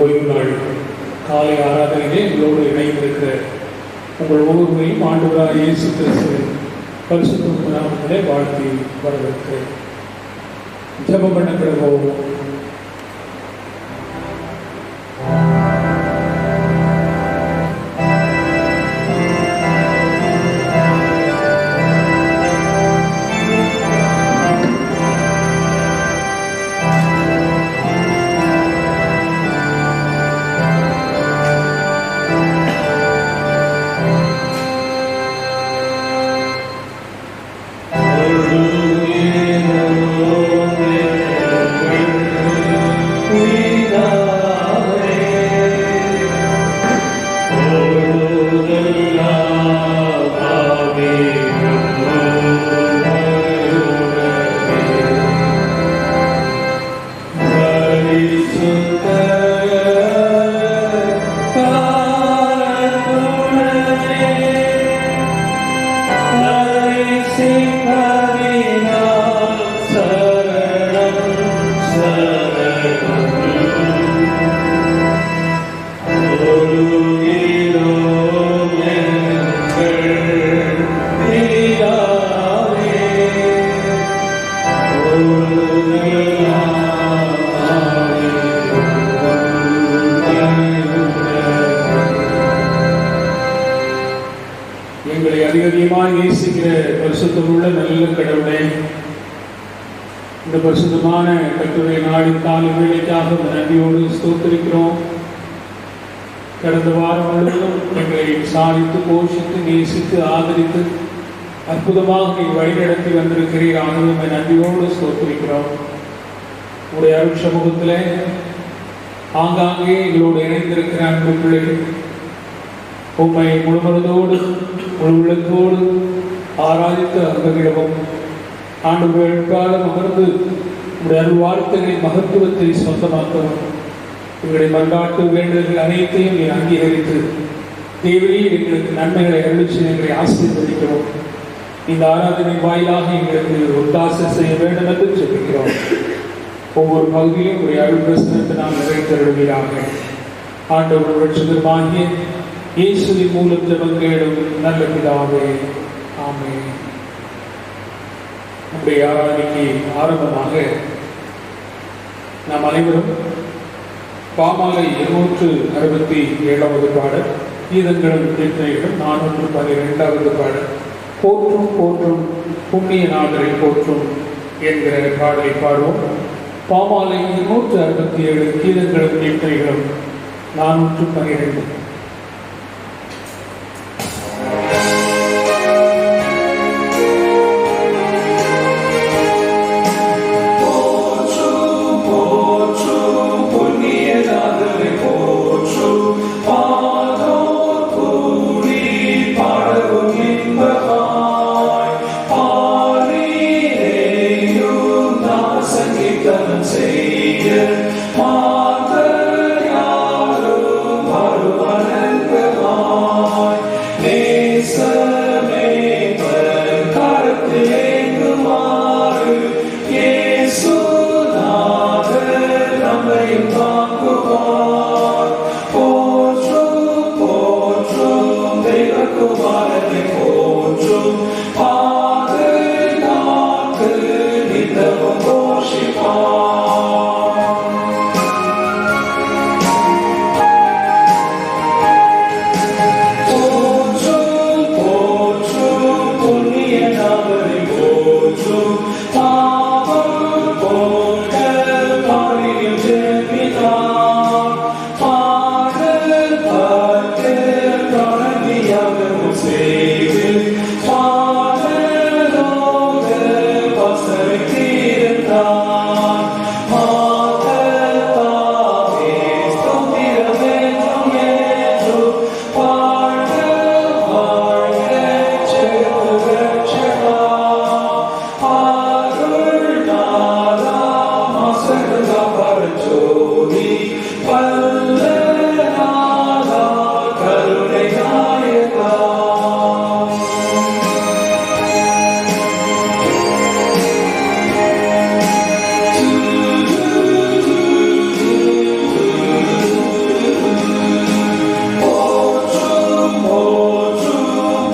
ஓய்வு நாள் காலை ஆராதனையிலே எங்களோடு இணைந்திருக்கிற உங்கள் ஒவ்வொருவரையும் ஆண்டவராகிய இயேசு கிறிஸ்துவின் பரிசுத்த நாமத்திலே வாழ்த்தி வரவேற்கிறேன். ஜெபம் பண்ண பிறகு எங்களை அதிகமாக நேசிக்கிற பரிசுத்தமுள்ள நல்ல கடவுளே, இந்த பரிசுத்தமான கட்டுரை நாடி கால வேலைக்காக நன்றியோடு ஸ்தோத்திரிக்கிறோம். கடந்த வாரம் முழுவதும் எங்களை சாதித்து போஷித்து நேசித்து ஆதரித்து அற்புதமாக நீ வழிநடத்தி வந்திருக்கிறீர். ஆனதும் நன்றியோடு ஸ்தோத்திரிக்கிறோம். உடைய அருள் சமூகத்தில் ஆங்காங்கே எங்களோடு இணைந்திருக்கிற அன்பு பிள்ளைகள் உம்மை முழுமனதோடு முழு உள்ளத்தோடு ஆராதித்து அங்கமிடவும் ஆண்டவர்கள் காலம் அமர்ந்து உடைய அருள் வார்த்தைகளின் மகத்துவத்தை சொந்தமாக்கவும் எங்களுடைய மன்றாட்டு வேண்டுதல்கள் அனைத்தையும் நீ அங்கீகரித்து தேவரீர் எங்களுக்கு நன்மைகளை அருளிச்சு எங்களை ஆசீர்வதிக்கிறோம். இந்த ஆராதனை வாயிலாக எங்களுக்கு ஒத்தாசை செய்ய வேண்டும் என்று சொல்லிக்கிறோம். ஒவ்வொரு பகுதியிலும் உடைய அருள் பிரசனத்தை நாம் நிறைவேற்றுவீராக. ஆண்டவர் ரட்சகருமாகிய இயேசுவின் மூலம் ஜெபம் கேளும் நல்ல பிதாவே, ஆமென். நம்முடைய ஆராதனைக்கு ஆரம்பமாக நாம் அனைவரும் பாமாலை 267வது பாடல், கீதங்களும் கீர்த்தனைகளும் 412வது பாடல், போற்றும் போற்றும் புண்ணிய நாதரை போற்றும் என்கிற பாடலை பாடுவோம். பாமாலை 267, கீதங்களும் கீர்த்தனைகளும் 412. Hallelujah.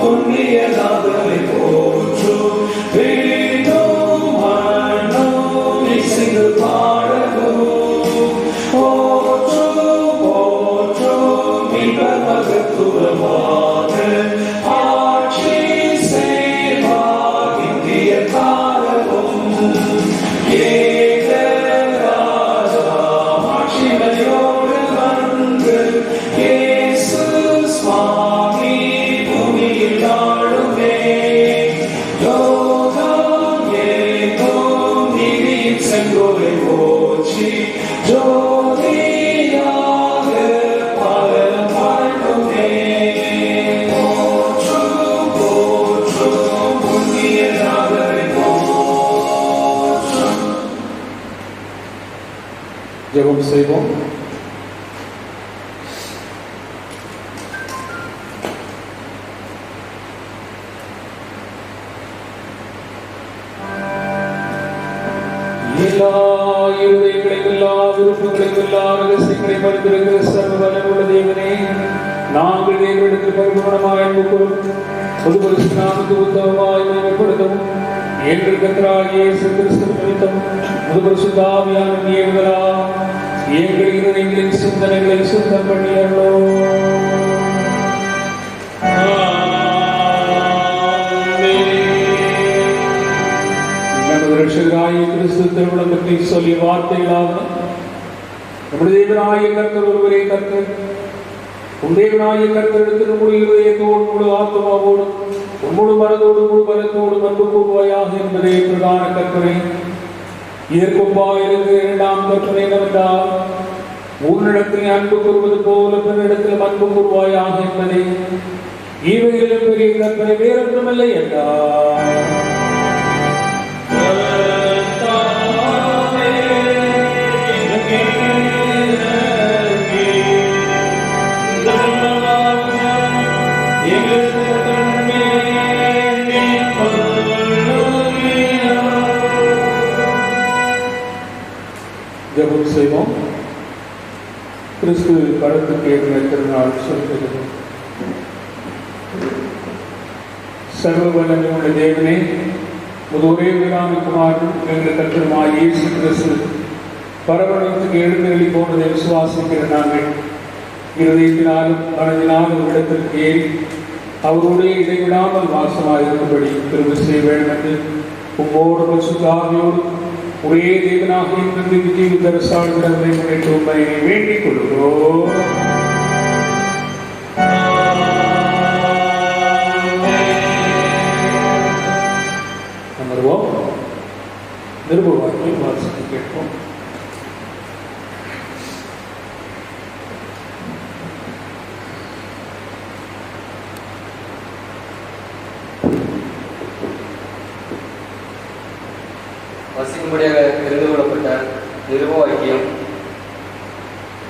புண்ணியநாதரை போற்றும் வீடும் மண்ணும் இசைந்து பாடவும் போற்றும் போற்றும் மிக மகத்துவமான ஆட்சி செய்வார் இந்திய காலமும் ஏக ராஜா ஆட்சிமையோடு வந்து இயேசு சுவாமி பூமியில் ஆளுமே யோகம் ஏகும் நீதியின் செங்கோலை போற்றி ஜோதியாக பலன் வாழ்வுமே போற்றும் போற்றும் புண்ணியநாதரை போற்றும். ஜெபம் செய்வோம். எல்லா இருதயங்களையும் எல்லா விருப்பங்களையும் எல்லா ரகசியங்களையும் அறிந்திருக்கிற சர்வ வல்லமையுள்ள தேவனே, நாங்கள் தேவனிடத்தில் பரிபூரணமாய் அன்பு கூறும் பொது பரிசுத்த நாமத்துக்கு உத்தமமாய் மகிமைப்படுத்தவும் எங்கள் கர்த்தராகிய இயேசு கிறிஸ்து நிமித்தம் பொது பரிசுத்த ஆவியானவர் ஏவுதலால் எங்கள் இருதயங்களின் சிந்தனைகளை சுத்தம் பண்ணி ரட்சகராகிய கிறிஸ்து திருமணம் பற்றி சொல்லிய வார்த்தைகளாக நம்முடைய தேவனாகிய கர்த்தர் ஒருவரே கர்த்தர். உன் தேவனாகிய கர்த்தரிடத்தில் நம்முடைய இதயத்தோடு முழு ஆத்மாவோடு முழு மனதோடு முழு பலத்தோடு அன்பு கூறுவாயாக என்பதே பிரதான கற்பனை. இதற்கொப்பாக இருக்கிற இரண்டாம் கற்பனை என்னவென்றால், உன்னிடத்தில் அன்பு கூறுவது போல பின்னிடத்தில் அன்பு கூறுவாயாக என்பதே. இவைகளிலும் பெரிய கற்பனை வேறொன்றுமில்லை என்றார். ஜெபம் செய்வோம். கிறிஸ்து கடத்துக்கு ஏற்ற திருநாள் சொல்கிறது. சர்வ வல்லமையுள்ள தேவனே, ஒரே வீராமை குமாரன் எங்கள் கர்த்தருமாய் இயேசு கிறிஸ்து பரவலத்துக்கு எழுந்தருளி போனதை விசுவாசிக்கிற நாங்கள் இருதயத்தினாலும் மனதினாலும் இடத்திற்கு ஏறி அவருடைய இடைவிடாமல் வாசமாயிருக்கும்படி திரும்ப செய்ய வேண்டும் என்று உம்மோடு பரிசுத்தாவியோடு ஒரே தேவனாக இன்று விஜய் தரசாடுகிறவரை முன்னிட்டு உண்மை வேண்டிக் கொள்கிறோம். அமர்வோம். நிருபவாக்கியம் வாசித்து கேட்போம். வசிக்கும்படியாக தெரிந்து கொள்ளப்பட்ட நிருபவாக்கியம்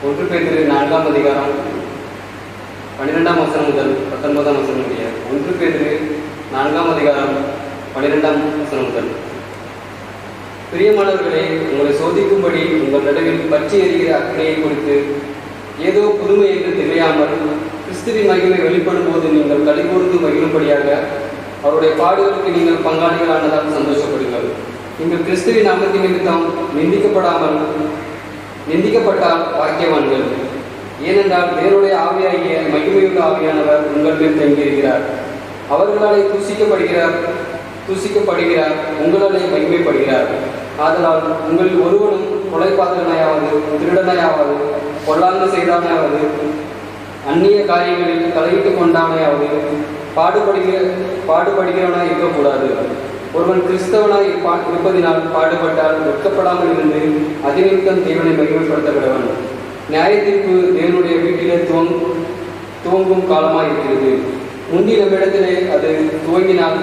1 பேதுரு 4ஆம் அதிகாரம் 12ஆம் வசனம் முதல் 19ஆம் வசனம் முடிய. 1 பேதுரு 4ஆம் அதிகாரம் 12ஆம் வசனம் முதல். பிரியமானவர்களே, உங்களை சோதிக்கும்படி உங்கள் நடுவில் பற்றி எறிகிற அக்னியை குறித்து ஏதோ புதுமை என்று தெரியாமல் கிறிஸ்துவின் மகிமை வெளிப்படும் போது நீங்கள் களிகூர்ந்து மகிழும்படியாக அவருடைய பாடுகளுக்கு நீங்கள் பங்காளிகளானதால் சந்தோஷப்படுங்கள். நீங்கள் கிறிஸ்துவின் நாமத்தின் நிமித்தம் நிந்திக்கப்பட்டால் பாக்கியவான்கள். ஏனென்றால் தேவனுடைய ஆவியாகிய மகிமையுள்ள ஆவியானவர் உங்கள் மேல் தங்கியிருக்கிறார். அவர்களாலே தூசிக்கப்படுகிறார், உங்களாலே மகிமைப்படுகிறார். ஆதலால் உங்களில் ஒருவனும் கொலைபாதகனாயாவது, திருடனாயாவது, பொல்லாங்கு செய்தானாயாவது, அந்நிய காரியங்களில் தலையிட்டுக் கொண்டானையாவது பாடுபடுகிறவனாய் இருக்கக்கூடாது. ஒருவன் கிறிஸ்தவனாய் இருப்பதினால் பாடுபட்டால் வெட்கப்படாமல் இருந்து அதிநிமித்தம் தேவனை மகிமைப்படுத்தப்படவன். நியாய தீர்ப்பு தேவனுடைய வீட்டிலே துவங்கும் காலமாய் இருக்கிறது. முந்தி நம்மிடத்திலே அது துவங்கினால்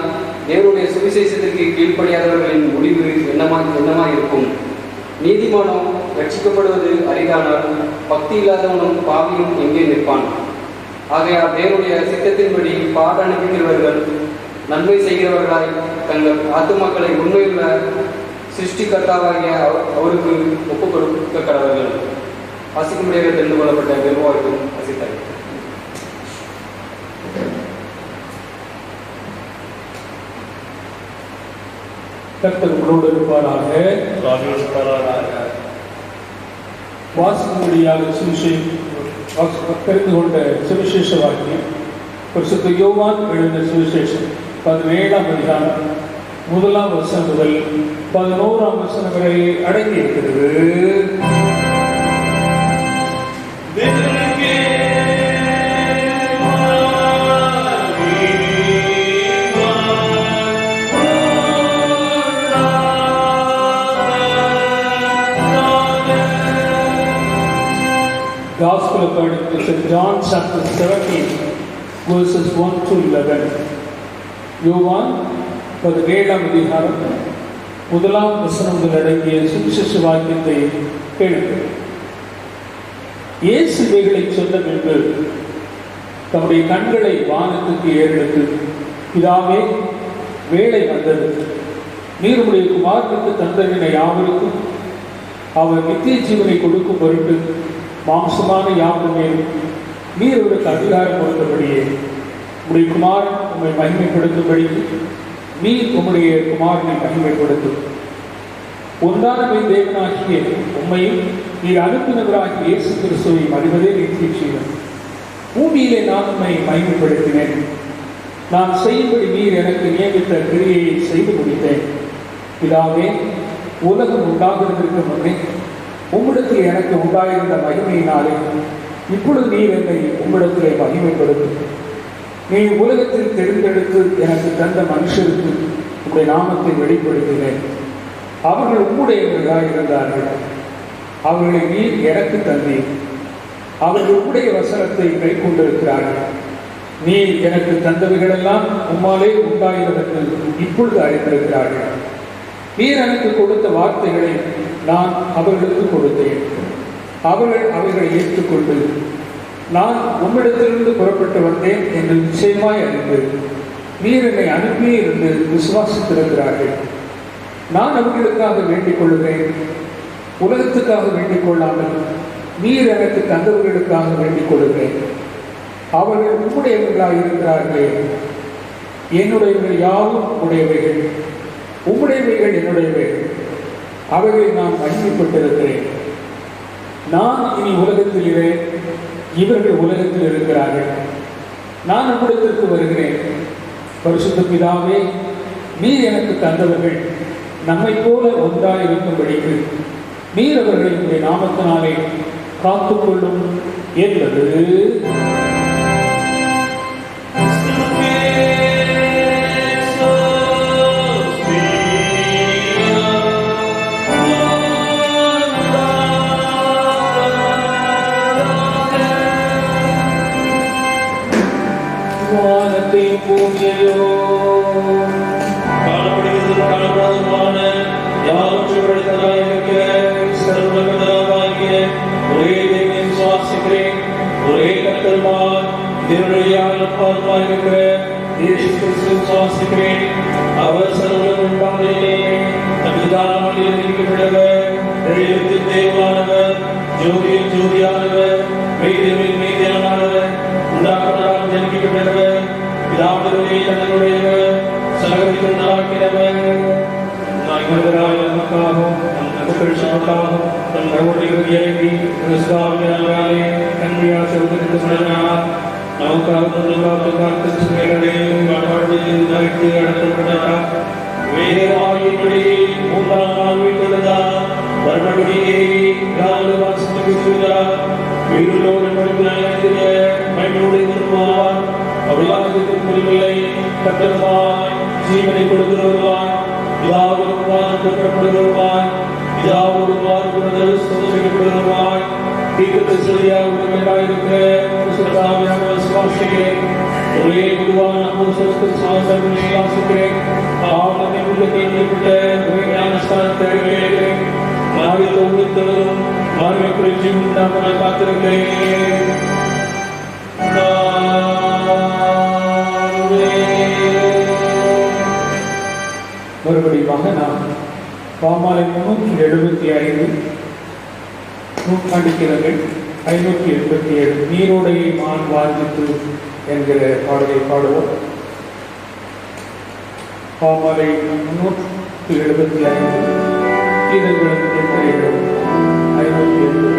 தேவனுடைய சுவிசேஷத்திற்கு கீழ்ப்படியாதவர்களின் முடிவு என்னமாய் இருக்கும். நீதிமானோ ரட்சிக்கப்படுவது அரிதானால் பக்தி இல்லாதவனும் பாவியும் எங்கே நிற்பான். ஆகையால் தேவனுடைய சித்தத்தின்படி பாட அனுப்புகிறவர்கள் நன்மை செய்கிறவர்களாய் தங்கள் ஆத்துமாக்களை உண்மையுள்ள சிருஷ்டிகர்த்தாவாகிய அவருக்கு ஒப்புக் கொடுக்க கடவர்கள். வாசிக்கும்படியாக தெரிந்து கொள்ளப்பட்ட நிர்வாகம் வசித்தார். கர்த்தர் உங்களோடு இருப்பாராக. வாசிக்கும்படியாக தெரிந்து கொண்ட சுவிசேஷ வாக்கியம் பரிசுத்த யோவான் எழுந்த சுவிசேஷம் 17ஆம் அதிகாரம் 1ஆம் வசனம் முதல் 11ஆம் வசனம் வரை அடங்கி இருக்கிறது. Gospel according to St. John chapter 17 verses 1 to 11. யோவான் 17ஆம் அதிகாரம் 1ஆம் வசனம் முதல் அடங்கிய சுவிசேஷ வாக்கியத்தை கேளுங்கள். இயேசு இவைகளை சொன்ன பின்பு தம்முடைய கண்களை வானத்துக்கு ஏறெடுத்து, பிதாவே, வேளை வந்தது. நீர் உம்முடைய குமாரனுக்கு தந்தவினை யாவருக்கும் அவர் நித்திய ஜீவனை கொடுக்கும் பொருட்டு மாம்சமான யாவர் மேலும் நீர் அவருக்கு அதிகாரம் கொடுத்தபடியே உம்முடைய குமாரன் உம்மை மகிமைப்படுத்தும்படி நீர் உம்முடைய குமாரனை மகிமைப்படுத்தும். ஒன்றானவை தேவனாகிய உம்மையும் நீர் அனுப்பினவராகிய இயேசு கிறிஸ்துவையும் அறிவதே நித்திய ஜீவன். பூமியிலே நான் உம்மை மகிமைப்படுத்தினேன். நான் செய்யும்படி நீர் எனக்கு நியமித்த கிரியையை செய்து முடித்தேன். பிதாவே, உலகம் உண்டாகிறதற்கு முன்னே உம்மிடத்தில் எனக்கு உண்டாயிருந்த மகிமையினாலே இப்பொழுது நீர் என்னை உம்மிடத்திலே மகிமைப்படுத்தும். நீ உலகத்தில் தெரிந்தெடுத்து எனக்கு தந்த மனுஷருக்கு உம்முடைய நாமத்தை வெளிப்படுத்தினேன். அவர்கள் உம்முடையவர்களாக இருந்தார்கள். அவர்களை நீர் எனக்கு தந்தீர். அவர்கள் உம்முடைய வசனத்தை கை கொண்டிருக்கிறார்கள். நீ எனக்கு தந்தவைகளெல்லாம் உம்மாலே உண்டாயிருந்தது இப்பொழுது அறிந்திருக்கிறார்கள். நீர் எனக்கு கொடுத்த வார்த்தைகளை நான் அவர்களுக்கு கொடுத்தேன். அவர்கள் அவைகளை ஏற்றுக்கொண்டு நான் உம்மிடத்திலிருந்து புறப்பட்டு வந்தேன் என்று நிச்சயமாய் அறிந்து நீர் என்னை அனுப்பியே இருந்து விசுவாசித்திருக்கிறார்கள். நான் அவர்களுக்காக வேண்டிக் கொள்கிறேன். உலகத்துக்காக வேண்டிக் கொள்ளாமல் நீர் எனக்கு தந்தவர்களுக்காக வேண்டிக் கொள்கிறேன். அவர்கள் உம்முடையவர்களாக இருக்கிறார்களே. என்னுடையவர்கள் யாவும் உடையவைகள், உம்முடையவைகள் என்னுடையவைகள். அவைகளை நான் மகிமைப்பட்டிருக்கிறேன். நான் இனி உலகத்தில் இருக்கிறேன், இவர்கள் உலகத்தில் இருக்கிறார்கள். நான் உம்மிடத்திற்கு வருகிறேன். பரிசுத்த பிதாவே, நீர் எனக்கு தந்தவர்கள் நம்மை போல ஒன்றாயிருக்கும்படிக்கு நீர் அவர்களை உடைய நாமத்தினாலே காத்துக்கொள்ளும் என்பது பூஜையோ காணப்படுகிறது காணப்படாதமான யாவற்றைய சர்வகதாகிய ஒரே தேவனை விசுவாசிக்கிறேன். ஒரே கர்த்தருமாய் திருவழியாளர் இருக்கிற இயேசு கிறிஸ்துவை விசுவாசிக்கிறேன். அவர் சர்வம் உண்டானவரே, தகுதியானவர், நியமிக்கப்பட்டவர், தெய்வத்தின் தேவனானவர், ஜோதியின் ஜோதியானவர், மெய்தேவனின் மெய்தேவனானவர், உண்டாக்கப்படாமல் ஜனிக்கப்பட்டவர், பிதாவினுடைய தன்னுடையவர், சகலத்தை உண்டாக்கினவர், நாய்களாய் நமக்காகவும் நமக்காகவும் தன் கடவுளுடைய இறங்கி கிறிஸ்துவினாலே கன்னியார் செலுத்திட்டு சொன்னார். நமக்காக காத்து மேலையும் வாழ்க்கையில் அடக்கப்பட்டார். வேதவாயின்படி 3ஆம் நாள் வீட்டிருந்தார். மறுபடியே நாலு வாசத்துக்கு செய்தார். வீடுகளோடு மறுபடிய மகிழ்வோடு வருவார். அவர்களுக்கு புரிவில்லை. கட்டளமாய் ஜீவனை கொடுக்கிறவர்களாய் பிதாவுக்கு பெறப்படுகிறவர்களாய் பிதாவோடு மாறுபடுதல் சோதனைப்படுகிறவர்களாய் தீர்க்கத்தை சரியாக உடமையாயிருக்கிற விசுவாசிக்கிறேன். ஒரே குருவான விசுவாசிக்கிறேன். ஆவணத்தை உள்ளப்பட்ட ஒரே ஞானஸ்தானத்தை அறிவிக்கிறேன். மாறித்த உள்ளத்தவரும் மாறுவை ஜீவன் காத்திருக்கிறேன். மறுபடியும் நாம் பாமாலை 375 நூற்றாண்டுக்கிறவர்கள் 587 நீரோடையை மான் வாஞ்சித்து என்கிற பாடலை பாடுவோம். பாமாலை 75 கீதங்களுக்கு எத்தனைகள் 587.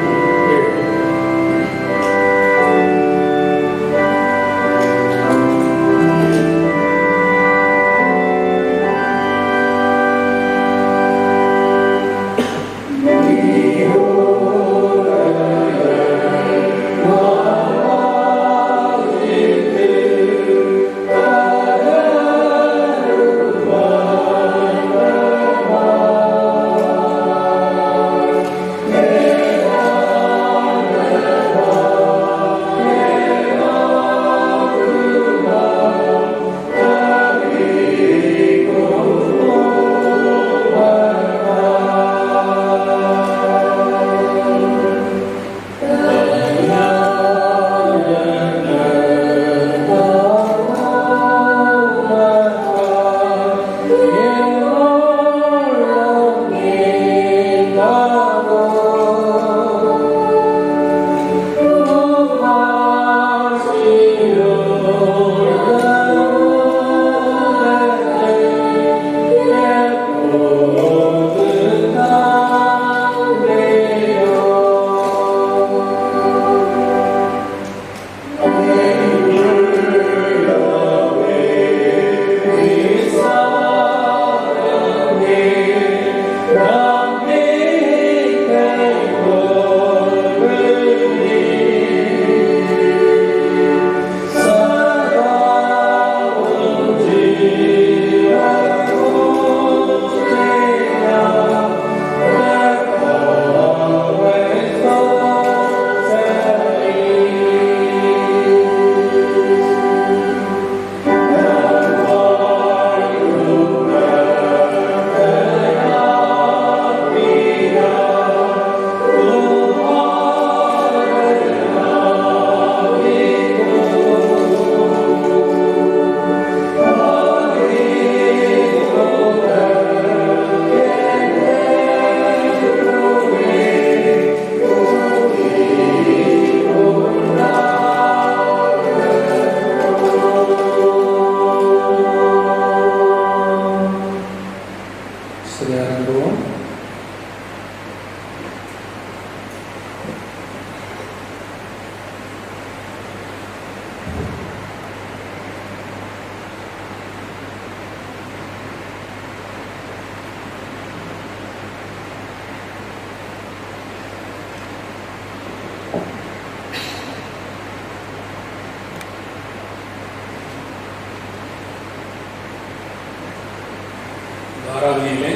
ஆராதனையிலே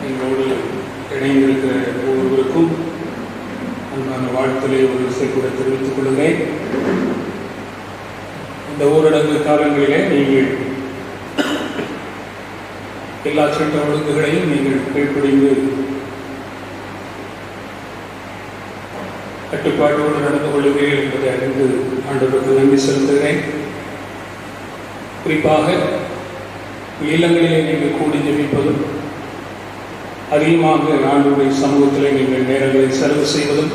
எங்களோடு இணைந்திருக்கிற ஒவ்வொருவருக்கும் அன்பான வாழ்த்திலே ஒரு விசை கூட தெரிவித்துக் கொள்கிறேன். இந்த ஊரடங்கு காலங்களிலே நீங்கள் எல்லா சட்ட ஒழுங்குகளையும் நீங்கள் கீழ்ப்படிந்து கட்டுப்பாட்டோடு நடந்து கொள்கிறீர்கள் என்பதை அறிந்து ஆண்டவருக்கு நன்றி செலுத்துகிறேன். குறிப்பாக இல்லங்களிலே நீங்கள் கூடி ஜெபிப்பதும் அதிகமாக ஆண்டவருடைய சமூகத்திலே நீங்கள் நேரங்களை செலவு செய்வதும்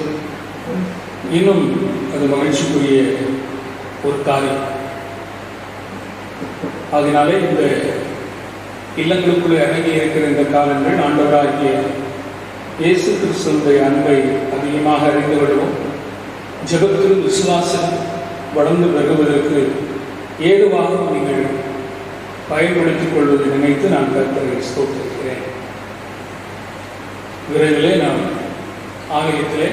இன்னும் அது மகிழ்ச்சிக்குரிய ஒரு காரியம். அதனாலே இந்த இல்லங்களுக்குள்ளே அடங்கி இருக்கிற இந்த காலங்கள் ஆண்டவராகிய இயேசு கிறிஸ்துவினுடைய அன்பை அதிகமாக அறிந்து விடுவோம். ஜெபத்திலும் விசுவாசம் வளர்ந்து வருவதற்கு ஏதுவாக நீங்கள் பயன்படுத்திக் கொள்வதை நினைத்து நான் கர்த்தரை ஸ்தோத்திரிக்கிறேன். விரைவிலே நாம் ஆலயத்திலே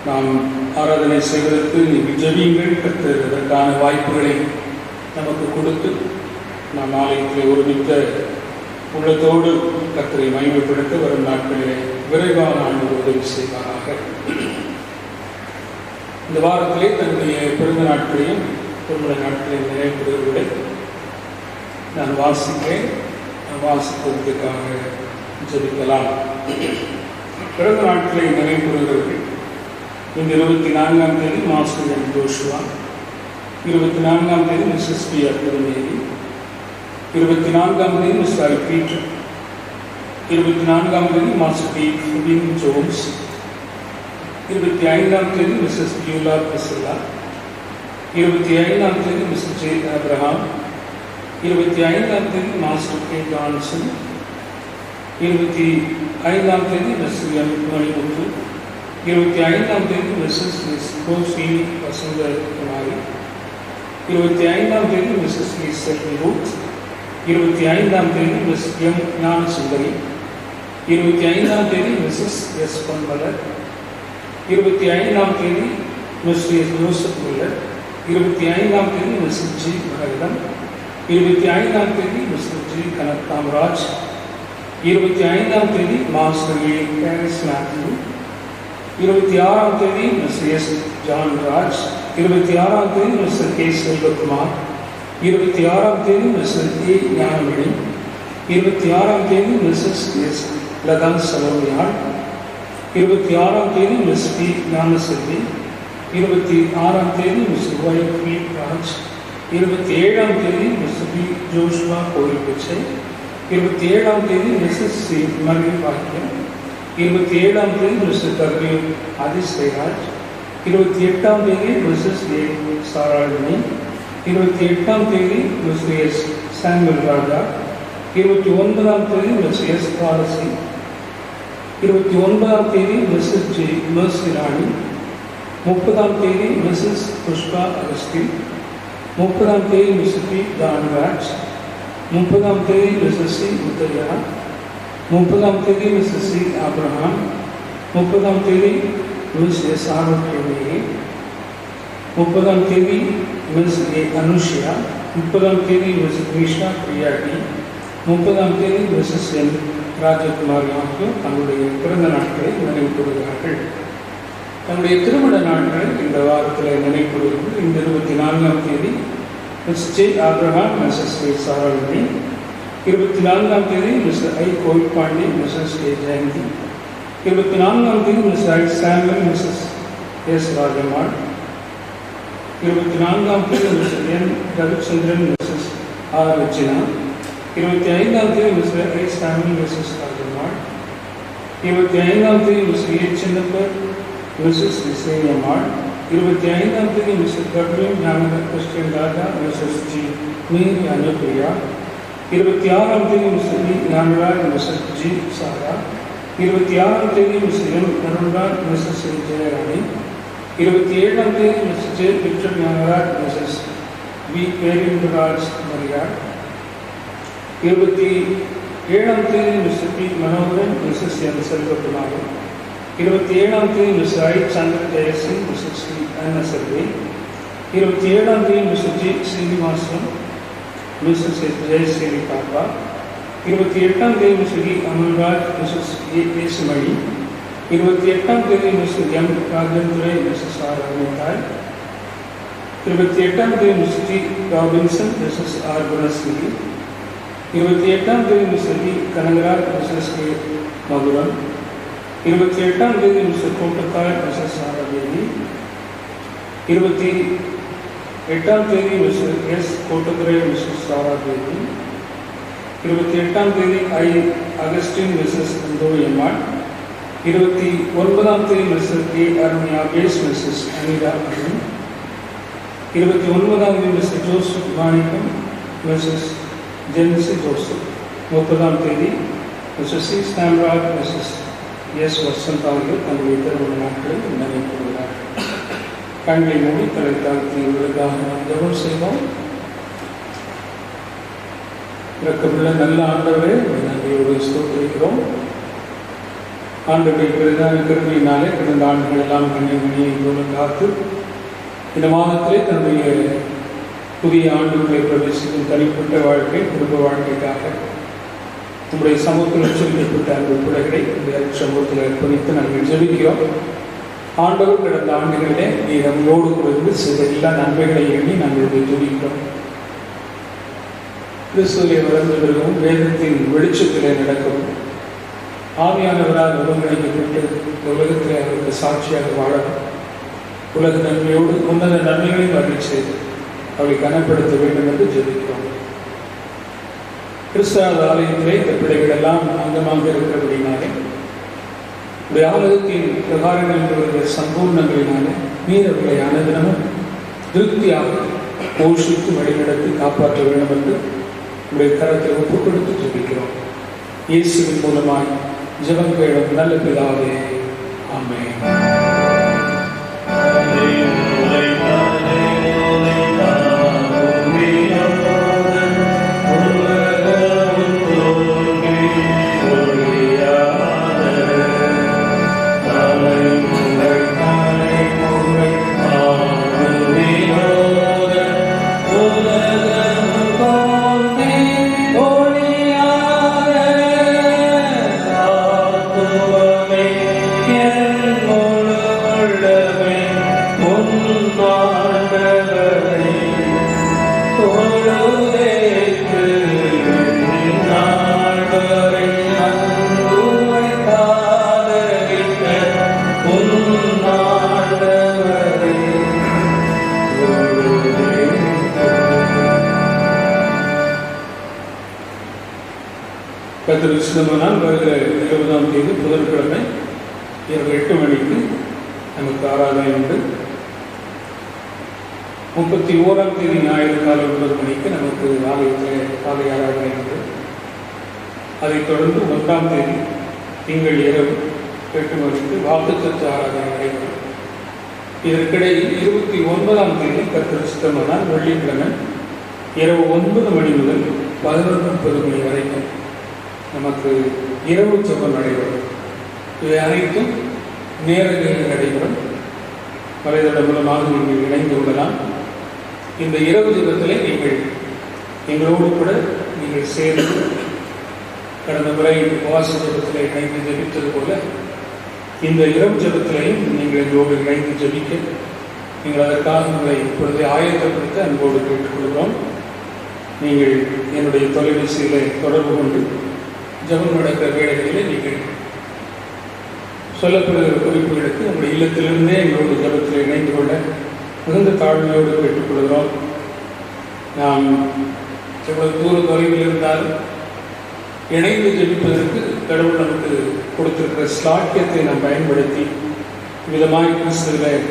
நாம் ஆராதனை செய்வதற்கு நீங்கள் ஜெபியுங்கள். கர்த்தர் அதற்கான வாய்ப்புகளை நமக்கு கொடுத்து நாம் ஆலயத்திலே ஒருமித்த உள்ளத்தோடு கர்த்தரை மகிமைப்படுத்த வரும் நாட்களிலே விரைவான ஆண்டு உதவி செய்வாராக. இந்த வாரத்திலே தன்னுடைய பிறந்த நாட்களையும் திருமண நாட்களையும் நினைவுகளை நான் வாசிக்கிறேன். வாசிப்பதற்காக ஜெபிக்கலாம். பிறந்த நாட்களை நினைவுறுகிறவர்கள் இந்த 24ஆம் தேதி மாஸ்டர் என் ஜோஷுவா, 24ஆம் தேதி மிஸ்ஸஸ் பி அற்புதமேரி, 24ஆம் தேதி மிஸ்டர் ஐ பீட்டர், 24ஆம் தேதி மாஸ்டர் பி ஃபுபின் ஜோன்ஸ், 25ஆம் தேதி மிஸ்ஸஸ் பியூலா பிரிசில்லா, 25ஆம் தேதி மிஸ்டர் ஜே அப்ரஹாம், 25ஆம் தேதி மாஸ்டர் கே ஜான்சன், 25ஆம் தேதி மிஸ்டர் எம் மணிமுத்து, 25ஆம் தேதி மிஸ்ஸஸ் கோசி வசந்தகுமாரி, 25ஆம் தேதி மிஸ்ஸஸ் செல்வி ரூத், 25ஆம் தேதி மிஸ் எம் ஞானசுந்தரி, 25ஆம் தேதி மிஸ்ஸஸ் எஸ் பொன்மலர், 25ஆம் தேதி மிஸ்டர் எஸ் ஜோசப் மில்லர், 25ஆம் தேதி மிஸ்டர் ஜி மகரிடம், 25ஆம் தேதி மிஸ்டர் ஜி கனக் காமராஜ், 25ஆம் தேதி மாஸ்டர் ஏ கேரிஸ் மேத்யூ, 26ஆம் தேதி மிஸ்டர் எஸ் ஜான் ராஜ், 26ஆம் தேதி மிஸ்டர் கே செல்வகுமார், 26ஆம் தேதி மிஸ்டர் ஏ ஞானமணி, 26ஆம் தேதி மிஸ்ஸஸ் எஸ் லதா சலோமியாள், 26ஆம் தேதி மிஸ் பி ஞானசெல்வி, 26ஆம் தேதி மிஸ்டர் ஒய் பி ராஜ், 27ஆம் தேதி மிஸ்டர் பி ஜோஷ்வா கோயில் பிச்சை, 27ஆம் தேதி மிஸ்ஸஸ் சி மரி பாக்கியம், 27ஆம் தேதி மிஸ்டர் கர்வி ஆதிஸ்வராஜ், 28ஆம் தேதி மிஸ்ஸஸ் ஏ சாராளினி, 28ஆம் தேதி மிஸ்டர் எஸ் சாமுவல் ராஜா, 29ஆம் தேதி மிஸ்டர் எஸ் பாரசி, 29ஆம் தேதி மிஸ்ஸஸ் ஜி மர்சி ராணி, 30ஆம் தேதி மிஸ்ஸஸ் புஷ்பா அகஸ்டின், 30ஆம் தேதி மிஸ்டர் பி தான்ராஜ், 30ஆம் தேதி மிஸ்ஸஸ் சி முத்தையா, 30ஆம் தேதி மிஸ்ஸஸ் சி ஆப்ரஹாம், 30ஆம் தேதி மிஸ் எஸ் ஆரோக்கியமேரி, 30ஆம் தேதி மிஸ் ஏ அனுஷியா, 30ஆம் தேதி மிஸ் கிருஷ்ணா பிரியாடி, 30ஆம் தேதி மிஸ்ஸஸ் என் ராஜகுமாரி ஆகியோர் தங்களுடைய பிறந்த நாட்களை நினைவு கூறுகிறார்கள். தன்னுடைய திருமண நாட்களை இந்த வாரத்தில் நினைவு கூறுகிறது. இந்த 24ஆம் தேதி miss J Abraham, Mrs A Saralini, 24ஆம் தேதி mister I Koilpandi, Mrs A Jayanthi, 24ஆம் தேதி mister I Samuel, Mrs S Rajammal, 24ஆம் தேதி mister N Ravichandran, Mrs R Rachina, 25ஆம் தேதி mister I Samuel, Mrs Rajammal, 25ஆம் தேதி mister A Chinnappar, Mrs Isaiammal, 25ஆம் தேதி mister Kabiran Gnana Christian Raja, Mrs G Meeri Anupriya, 26ஆம் தேதி mister D Gnanaraj, Mrs G Sarah, 26ஆம் தேதி mister M Arunraj, Mrs Jayarani, 27ஆம் தேதி mister J Victor Gnanaraj, Mrs V Perindraj Mariyal, 27ஆம் தேதி mister P Manoharan, Mrs N Selvakumari, 27ஆம் தேதி mister I Chandra Jayasingh, Mrs D Annaselvi, 27ஆம் தேதி mister G Srinivasan, Mrs Jayashree Pappa, 28ஆம் தேதி mister D Amalraj, Mrs A Yesumani, 28ஆம் தேதி mister M Rajendre, Mrs R Amithai, 28ஆம் தேதி mister D Robinson, Mrs R Gunasri, 28ஆம் தேதி mister D Kanagaraj, Mrs K Mathuran, 28ஆம் தேதி மிஸ்டர் கோட்டக்காய், மிஸ்ஸஸ் சாரதேவி, 28ஆம் தேதி mister S Kottadurai, missus Saradevi, 28ஆம் தேதி ஐ அகஸ்டின், மிஸ்ஸஸ் அந்தோயம்மாள், 29ஆம் தேதி மிஸ்டர் ஏ அருண்யா பேஸ், மிஸ்ஸஸ் அனிதா அருண், 29ஆம் தேதி mister Joseph Manickam, missus Jency Joseph, 30ஆம் தேதி mister C Samraj, missus S Vasanth ஆகியோர் தங்களுடைய திருமண நாட்களை நினைவு கூறுகிறார்கள். கண்களை மூடி தலை தாழ்த்தி இவர்களுக்காக நாம் ஜெபம் செய்வோம். இறக்கமுள்ள நல்ல ஆண்டவரே, நன்றியோடு ஸ்தோத்திரிக்கிறோம். ஆண்டுடைய பெரிதான கிருபையினாலே கடந்த ஆண்டுகள் எல்லாம் கண்ணியை மூலம் காத்து இந்த மாதத்திலே தன்னுடைய புதிய ஆண்டுகளை பிரவேசிக்கும் தனிப்பட்ட வாழ்க்கை, குடும்ப வாழ்க்கைக்காக நம்முடைய சமூகத்தில் உச்சரிக்கப்பட்ட அந்த பிள்ளைகளை இந்த சமூகத்தில் அர்ப்பணித்து நாங்கள் ஜெபிக்கிறோம். ஆண்டவர் கடந்த ஆண்டுகளிலே நீர் நம்மளோடு குறைந்து செய்த எல்லா நன்மைகளை எண்ணி நாங்கள் ஜெபிக்கிறோம். கிறிஸ்துவை வளர்ந்து வருகவும் வேதத்தின் வெளிச்சத்திலே நடக்கவும் ஆவியானவரால் ஒருங்கிணைக்கப்பட்டு உலகத்திலே அவருக்கு சாட்சியாக வாழவும் உலக நன்மையோடு உன்னத நன்மைகளையும் அறிவிச் செய்து அவரை கனப்படுத்த வேண்டும் என்று ஜெபிக்கிறோம். கிறிஸ்தவ ஆலயத்திலே இந்த பிள்ளைகள் எல்லாம் அங்கமாக இருக்கிறபடினாலே உடைய ஆலயத்தின் பிரகாரங்களில் சம்பூர்ணங்களினாலே நீரவர்களை அனுதினமும் திருப்தியாக போஷித்து வழிநடத்தி காப்பாற்ற வேண்டும் என்று உடைய கரத்தில் ஒப்புக் கொடுத்து ஜெபிக்கிறோம். இயேசுவின் மூலமாய் ஜெபம் கேளும் நல்ல பிதாவே, ஆமென். கர்த்தர் வருகிற 20ஆம் தேதி புதன்கிழமை இரவு 8 மணிக்கு நமக்கு ஆராதனை உண்டு. 31ஆம் தேதி ஞாயிறு காலை 9 மணிக்கு நமக்கு ஆலயத்தில் காலை ஆராதனை உண்டு. அதைத் தொடர்ந்து 1ஆம் தேதி திங்கள் இரவு 8 மணிக்கு வாக்குத்தத்த ஆராதனை நடைபெறும். இதற்கிடையில் 29ஆம் தேதி கர்த்தர் வெள்ளிக்கிழமை இரவு 9 மணி முதல் 11:30 மணி வரைக்கும் நமக்கு இரவு ஜெபம் நடைபெறும். இவை அனைத்தும் நேரடியாக நடைபெறும். வலைதளம் மூலமாக நீங்கள் இணைந்து கொள்ளலாம். இந்த இரவு ஜெபத்திலே நீங்கள் எங்களோடு கூட நீங்கள் சேர்ந்து கடந்த முறை உபவாச ஜெபத்திலே இணைந்து ஜெபித்தது போல இந்த இரவு ஜெபத்திலையும் நீங்கள் எங்களோடு இணைந்து ஜெபிக்க நீங்கள் அதற்காக உங்களை இப்பொழுது ஆயத்தப்படுத்த அன்போடு கேட்டுக்கொள்கிறோம். நீங்கள் என்னுடைய தொலைபேசியிலே தொடர்பு கொண்டு ஜெபம் நடக்கிற வேளைகளிலே நீங்கள் சொல்லப்படுகிற குறிப்புகளுக்கு உங்களுடைய இல்லத்திலிருந்தே எங்களோடு ஜெபத்தில் இணைந்து கொள்ள மிகுந்த தாழ்மையோடு கேட்டுக்கொள்கிறோம். நாம் எவ்வளவு தூர தொலைவில் இருந்தாலும் இணைந்து ஜெபிப்பதற்கு கடவுள் நமக்கு கொடுத்திருக்கிற ஸ்லாக்கியத்தை நாம் பயன்படுத்தி விதமாய் கிறிஸ்துவில்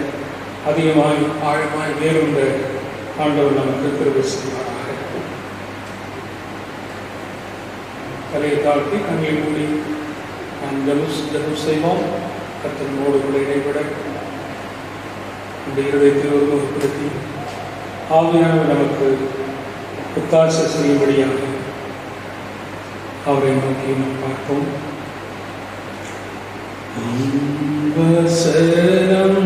அதிகமாய் ஆழமாய் வேறுண்ட ஆண்டவர் நமக்கு கிருபை செய்வாராக. தலையை தாழ்த்தி கண்ணை மூடி நாம் ஜெபம் செய்வோம். கர்த்தரோடு கூட இடைபட இந்த இருதயத்தை ஒருமுகப்படுத்தி ஆவியானவர் நமக்கு ஒத்தாசை செய்யும்படியாக அவரை நோக்கி நாம் பார்ப்போம். வசனம்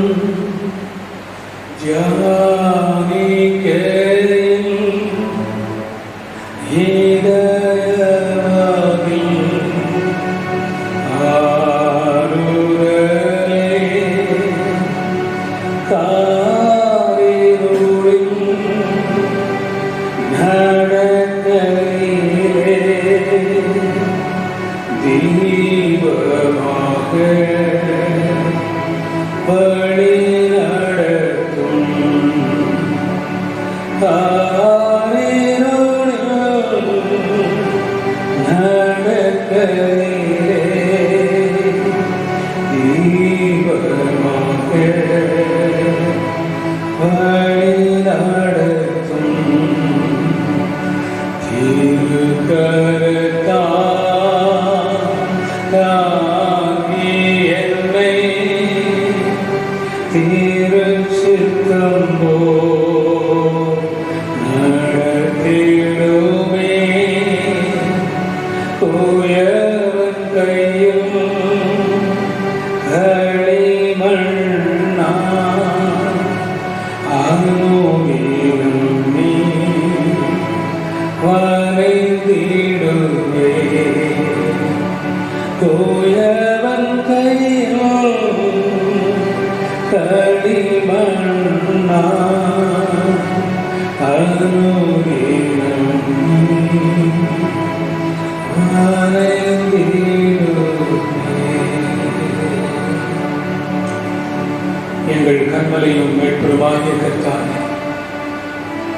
எங்கள் கண்மலையும் மேற்பெருமாகிய கர்த்தாவே,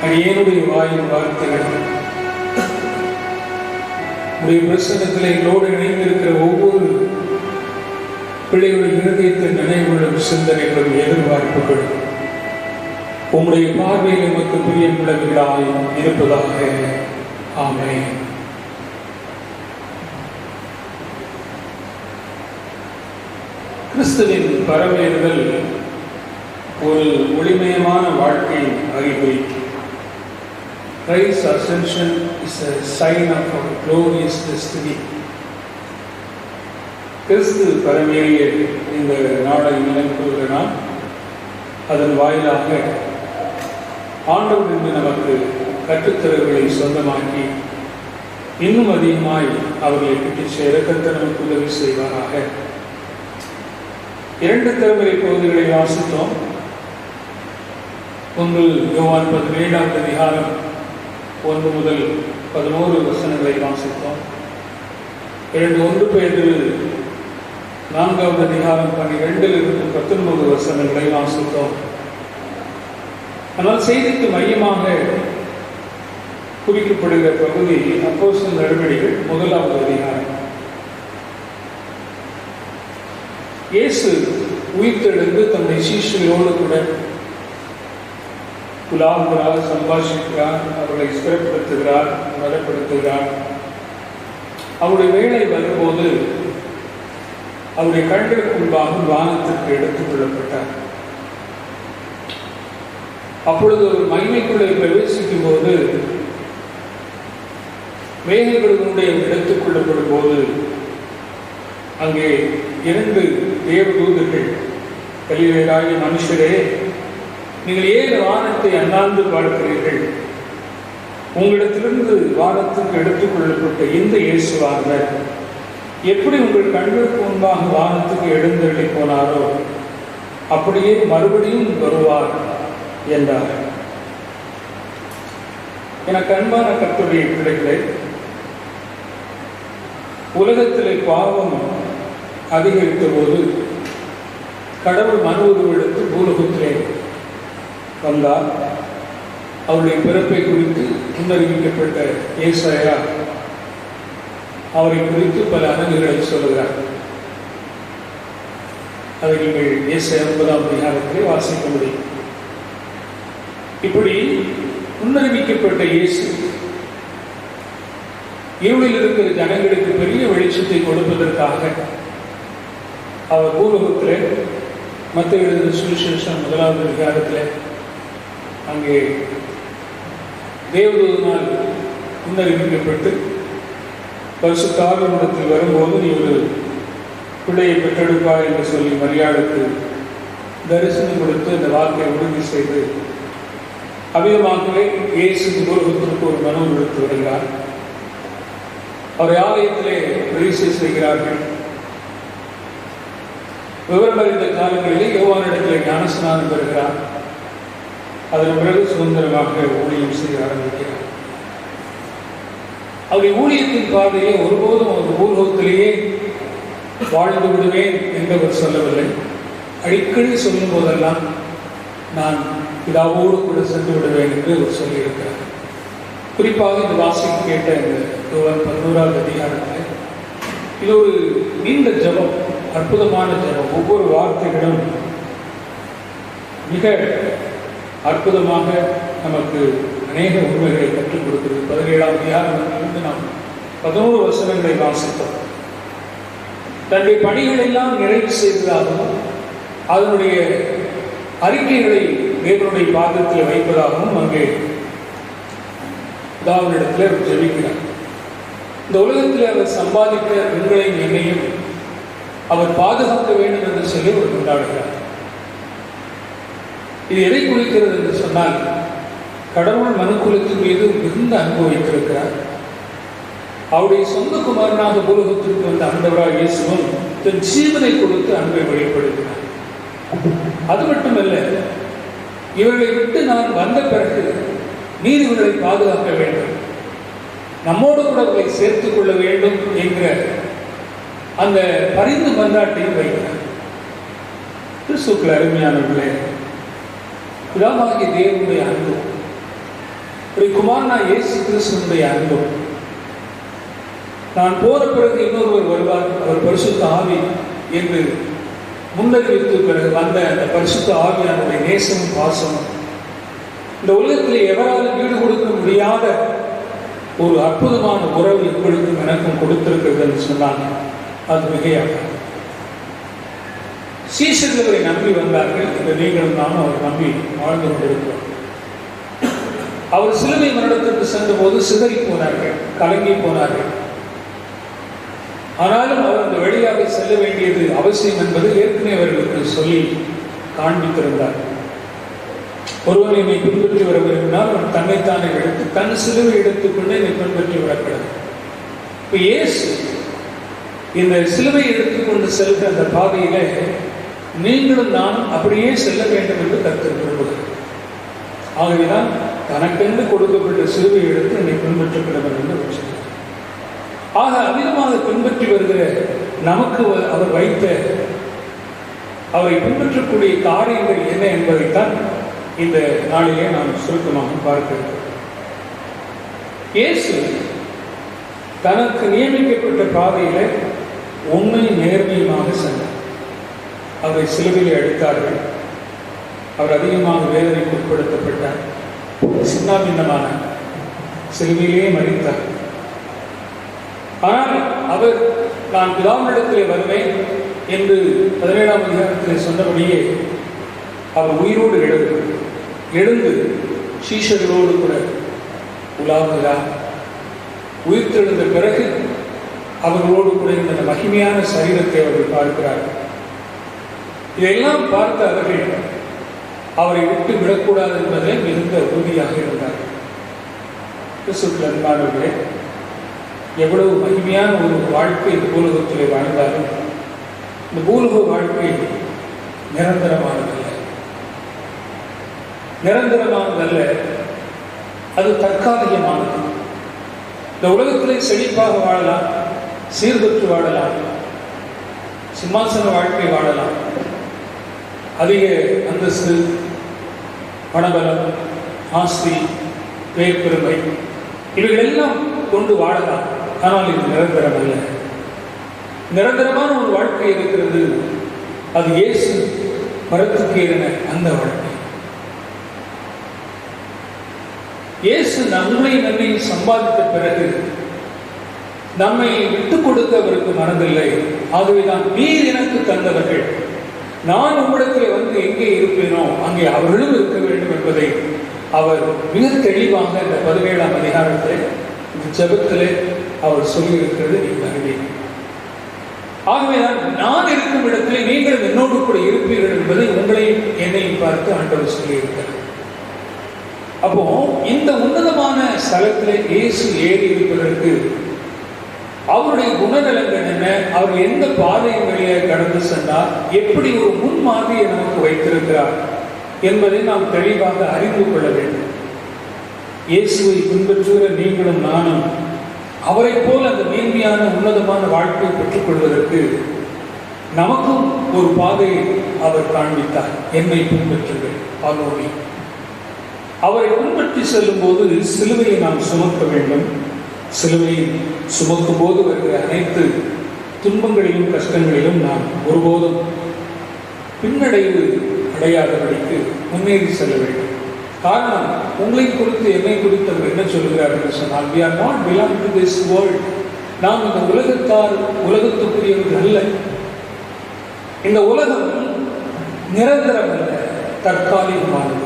அடியேனுடைய வாயின் வார்த்தைகள் உடைய பிரசன்னத்தில் எங்களோடு இணைந்திருக்கிற ஒவ்வொரு பிள்ளைகளுடைய இருதயத்தின் நினைவுகளும் சிந்தனைகளும் எதிர்பார்ப்புகளும் உம்முடைய பார்வையில் எமக்கு பிரியமுள்ளவர்களாய் இருப்பதாக. ஆமென். கிறிஸ்துவின் பரமேறுதல் ஒரு ஒளிமயமான வாழ்க்கையின் அறிகுறி. Christ's ascension is a sign of our glorious destiny. கிறிஸ்து பரமேறிய இந்த நாளை நினைவுகூறுகிறார். அதன் வாயிலாக ஆண்டவர் இன்று நமக்கு கற்றுத்தரவுகளை சொந்தமாக்கி இன்னும் அதிகமாய் அவர்களை கிட்டிச் சேர கர்த்தர் நமக்கு உதவி செய்வாராக. 2 திருமுறை பகுதிகளை வாசித்தோம். ஒன்று யோவான் 17ஆம் அதிகாரம் 1 முதல் 11 வசனங்களை வாசித்தோம். 1 பேதுரு 4ஆம் அதிகாரம் 12 19 வசனங்களை வாசித்தோம். ஆனால் செய்திக்கு மையமாக குறிக்கப்படுகிற பகுதி அப்போஸ்தலர் நடவடிக்கைகள் 1ஆம் அதிகாரம். இயேசு உயிர்த்தெழுந்து தம்முடைய சீஷர்களோடு கூட புலாவுகிறார், சம்பாஷிக்கிறார், அவர்களை சிறப்படுத்துகிறார், நலப்படுத்துகிறார். அவருடைய வேலை வரும்போது அவருடைய கண்களுக்கு முன்பாக வானத்திற்கு எடுத்துக் கொள்ளப்பட்டார். அப்பொழுது ஒரு மகிமைக்குள்ளே பிரவேசிக்கும் போது மேகங்களுடைய எடுத்துக் கொள்ளப்படும் போது அங்கே 2 தேவதூதர்கள், கலிலேயராகிய மனுஷரே, நீங்கள் ஏன் வானத்தை அண்ணாந்து பார்க்கிறீர்கள்? உங்களிடத்திலிருந்து வானத்துக்கு எடுத்துக் கொள்ளப்பட்ட இந்த இயேசுவானவர் எப்படி உங்கள் கண்களுக்கு முன்பாக வானத்துக்கு எழுந்தருளி போனாரோ அப்படியே மறுபடியும் வருவார் என்றார். எனக்கு அன்பான கர்த்தருடைய பிள்ளைகளை, உலகத்திலே பாவம் அதிகரித்த போது கடவுள் மனு உருவெடுத்து பூலோகத்திலே வந்தார். அவருடைய பிறப்பை குறித்து முன்னறிவிக்கப்பட்ட ஏசாயா அவரை குறித்து பல அனங்குகளை சொல்லுகிறார். அதை நீங்கள் ஏசாயா 9ஆம் அதிகாரத்திலே வாசிக்க முடியும். இப்படி முன்னறிவிக்கப்பட்ட இயேசு இருளில் இருக்கிற ஜனங்களுக்கு பெரிய வெளிச்சத்தை கொடுப்பதற்காக அவர் பூலோகத்திலே மத்திய எழுதின சுவிசேஷம் 1ஆம் அதிகாரத்தில் அங்கே தேவதூதனால் முன்னறிவிக்கப்பட்டு பரிசுத்த ஆவியினிடத்தில் வரும்போது நீ ஒரு பிள்ளையை பெற்றெடுப்பாய் என்று சொல்லி மரியாளுக்கு தரிசனம் கொடுத்து அந்த வாக்கை உறுதி செய்து அவ்விதமாகவே இயேசு பூலோகத்திற்கு ஒரு மனு எடுத்து வருகிறார். அவரை ஆலயத்திலே பரிசை செய்கிறார்கள். விவரம் அறிந்த காலங்களிலே யோவானிடத்திலே ஞானஸ்நானம் பெறுகிறார். அதன் பிறகு சுதந்திரமாக ஊழியம் செய்ய ஆரம்பிக்கிறார். அவருடைய ஊழியத்தின் பாதையை ஒருபோதும் ஒரு பூலோகத்திலேயே வாழ்ந்து விடுவேன் என்றவர் சொல்லவில்லை. அடிக்கடி சொல்லும் போதெல்லாம் நான் பிதாவோடு கூட சென்று விடுவேன் என்று அவர் சொல்லியிருக்கிறார். குறிப்பாக இந்த வாசிக்க கேட்ட இந்த 11ஆம் அதிகாரத்தில் இது ஒரு நீண்ட ஜபம், அற்புதமான ஜபம். ஒவ்வொரு வார்த்தைகளும் மிக அற்புதமாக நமக்கு அநேக உண்மைகளை கற்றுக் கொடுக்கிறது. 17ஆம் அதிகாரத்திலிருந்து நாம் 11 வசனங்களை வாசித்தோம். தன்னுடைய பணிகளெல்லாம் நிறைவு செய்வதாகவும் அதனுடைய அறிக்கைகளை தேவனுடைய பாதத்தில் வைப்பதாகவும் அங்கே தாவனிடத்தில் அவர் ஜெபிக்கிறார். இந்த உலகத்தில் அவர் சம்பாதிக்க உங்களையும் என்னையும் அவர் பாதுகாக்க வேண்டும் என்று சொல்லி அவர் கொண்டாடுகிறார். இது எதை குறிக்கிறது என்று சொன்னால், கடவுள் மனுக்குலத்தின் மீது மிகுந்த அன்பு வைத்திருக்கிறார். அவருடைய சொந்த குமாரனாக பூலோகத்திற்கு வந்த ஆண்டவராக இயேசுவும் தன் ஜீவனை கொடுத்து அன்பை வெளிப்படுத்தினார். அது மட்டுமல்ல, இவர்களை விட்டு நான் வந்த பிறகு நீர் இவர்களை பாதுகாக்க வேண்டும், நம்மோடு கூட அவர்களை சேர்த்துக் கொள்ள வேண்டும் என்கிற அந்த பரிந்து மன்றாட்டையும் வைக்கிறார். கிறிஸ்துவுக்குள் அருமையானவர்களே, பிதாவாகிய தேவனுடைய அன்பு, குமாரனா இயேசு கிறிஸ்துவினுடைய அன்பு, நான் போன பிறகு இன்னொருவர் வருவார், அவர் பரிசுத்த ஆவி என்று முன்னறிவித்து பிறகு வந்த அந்த பரிசுத்த ஆவியானுடைய நேசமும் பாசமும் இந்த உலகத்தில் எவராலும் ஈடு கொடுக்க முடியாத ஒரு அற்புதமான உறவு எங்களுக்கும் எனக்கும் கொடுத்திருக்கிறது என்று சொன்னாங்க. அது மிகையாக சீஷர்களை நம்பி வந்தார்கள். இந்த நீங்களும் நானும் அவர் நம்பி வாழ்ந்து கொண்டிருக்கிறோம். அவர் சிலுவை மரணத்திற்கு சென்ற போது சிதறி போனார்கள், கலங்கி போனார்கள். ஆனாலும் அவர் அந்த வழியாக செல்ல வேண்டியது அவசியம் என்பது ஏற்கனவே அவர்களுக்கு சொல்லி காண்பித்திருந்தார். ஒருவன் என்னை பின்பற்றி வர விரும்பினால் அவன் தன்னைத்தானே எடுத்து தன் சிலுவை எடுத்துக்கொண்டு என்னை பின்பற்றி வரக்கூடாது. இப்ப இயேசு இந்த சிலுவை எடுத்துக்கொண்டு செல்கிற அந்த பாதையில நீங்களும் நானும் அப்படியே செல்ல வேண்டும் என்று கர்த்தர் விரும்புகிறார். ஆகவேதான் தனக்கென்று கொடுக்கப்பட்ட சிலுவை எடுத்து என்னை பின்பற்றப்படவர் என்று வச்சிருக்கிறார். ஆக அதிகமாக பின்பற்றி வருகிற நமக்கு அவர் வைத்த அவரை பின்பற்றக்கூடிய காரியங்கள் என்ன என்பதைத்தான் இந்த நாளிலே நாம் சுருக்கமாக பார்க்கிறோம். இயேசு தனக்கு நியமிக்கப்பட்ட பாதையில உண்மை நேர்மையுமாக சென்றார். அவரை சிலுவையிலே அடித்தார்கள். அவர் அதிகமாக வேதனைக்கு உட்படுத்தப்பட்டார். சின்னாபின்னமான சிலுவையிலே மரித்தார். ஆனால் அவர் நான் பிதாவினிடத்திலே வருவேன் என்று 17ஆம் அதிகாரத்திலே சொன்னபடியே அவர் உயிரோடு எழுந்து சீஷர்களோடு கூட உலாவுகிறார். உயிர்த்தெழுந்த பிறகு அவர்களோடு கூட இந்த மகிமையான சரீரத்தை அவர்கள் பார்க்கிறார்கள். இதையெல்லாம் பார்த்த அவர்கள் அவரை விட்டு விடக்கூடாது என்பதை மிகுந்த உறுதியாக இருந்தார்கள். கிறிஸ்துவுக்குள் அன்பானவர்களே, எவ்வளவு மகிமையான ஒரு வாழ்க்கை இந்த பூலோகத்திலே வாழ்ந்தாலும் இந்த பூலோக வாழ்க்கை நிரந்தரமானதல்ல, அது தற்காலிகமானது. இந்த உலகத்திலே செழிப்பாக வாழலாம், சீர்பெற்று வாழலாம், சிம்மாசன வாழ்க்கை வாழலாம், அதிக அந்தஸ்து, பணபலம், ஆஸ்தி, பேர் பெருமை இவைகளெல்லாம் கொண்டு வாழலாம். ஆனால் இது நிரந்தரம் அல்ல. நிரந்தரமான ஒரு வாழ்க்கை இருக்கிறது. அது இயேசு மரத்துக்கு ஏறின அந்த வாழ்க்கை. இயேசு நம்மை சம்பாதித்த பிறகு நம்மை விட்டுக் கொடுக்க அவருக்கு மனதில்லை. ஆகவேதான் நீர் எனக்கு தந்தவர்கள், நான் உம்மிடத்தில் வந்து எங்கே இருப்பேனோ அங்கே அவர்களும் இருக்க வேண்டும் என்பதை அவர் மிக தெளிவாக இந்த 17ஆம் அதிகாரத்தில் இந்த ஜெபத்திலே அவர் சொல்லியிருக்கிறது நீங்கள் அறிவீர்கள். ஆகவேதான் நான் இருக்கும் இடத்திலே நீங்கள் என்னோடு கூட இருப்பீர்கள் என்பதை உங்களையும் என்னையும் பார்த்து ஆண்டவர் சொல்லியிருக்கிறார். அப்போ இந்த உன்னதமான ஸ்தலத்திலே இயேசு ஏறி இருப்பதற்கு அவருடைய குணநலங்கள் என்ன, அவர் எந்த பாதையின் வழியே கடந்து சென்றார், எப்படி ஒரு முன்மாதிரியை நமக்கு வைத்திருக்கிறார் என்பதை நாம் தெளிவாக அறிந்து கொள்ள வேண்டும். இயேசுவை பின்பற்றுகிற நீங்களும் நானும் அவரை போல் அந்த மேன்மையான உன்னதமான வாழ்க்கையை பெற்றுக் கொள்வதற்கு நமக்கும் ஒரு பாதையை அவர் காண்பித்தார். என்னை பின்பற்றுங்கள் பாலோடி. அவரை பின்பற்றி செல்லும் போது சிலுவையை நாம் சுமக்க வேண்டும். சிலுவையை சுமக்கும் போது வருகிற அனைத்து துன்பங்களிலும் கஷ்டங்களிலும் நாம் ஒருபோதும் பின்னடைவு அடையாதபடிக்கு முன்னேறி செல்ல வேண்டும். காரணம், உங்களை குறித்து என்னை குறித்து அவர் என்ன சொல்கிறார் என்று சொன்னால், we are not belong to this world. நாம் இந்த உலகத்துக்குரியவர்கள் அல்ல. இந்த உலகம் நிரந்தரம் அல்ல, தற்காலிகமானது.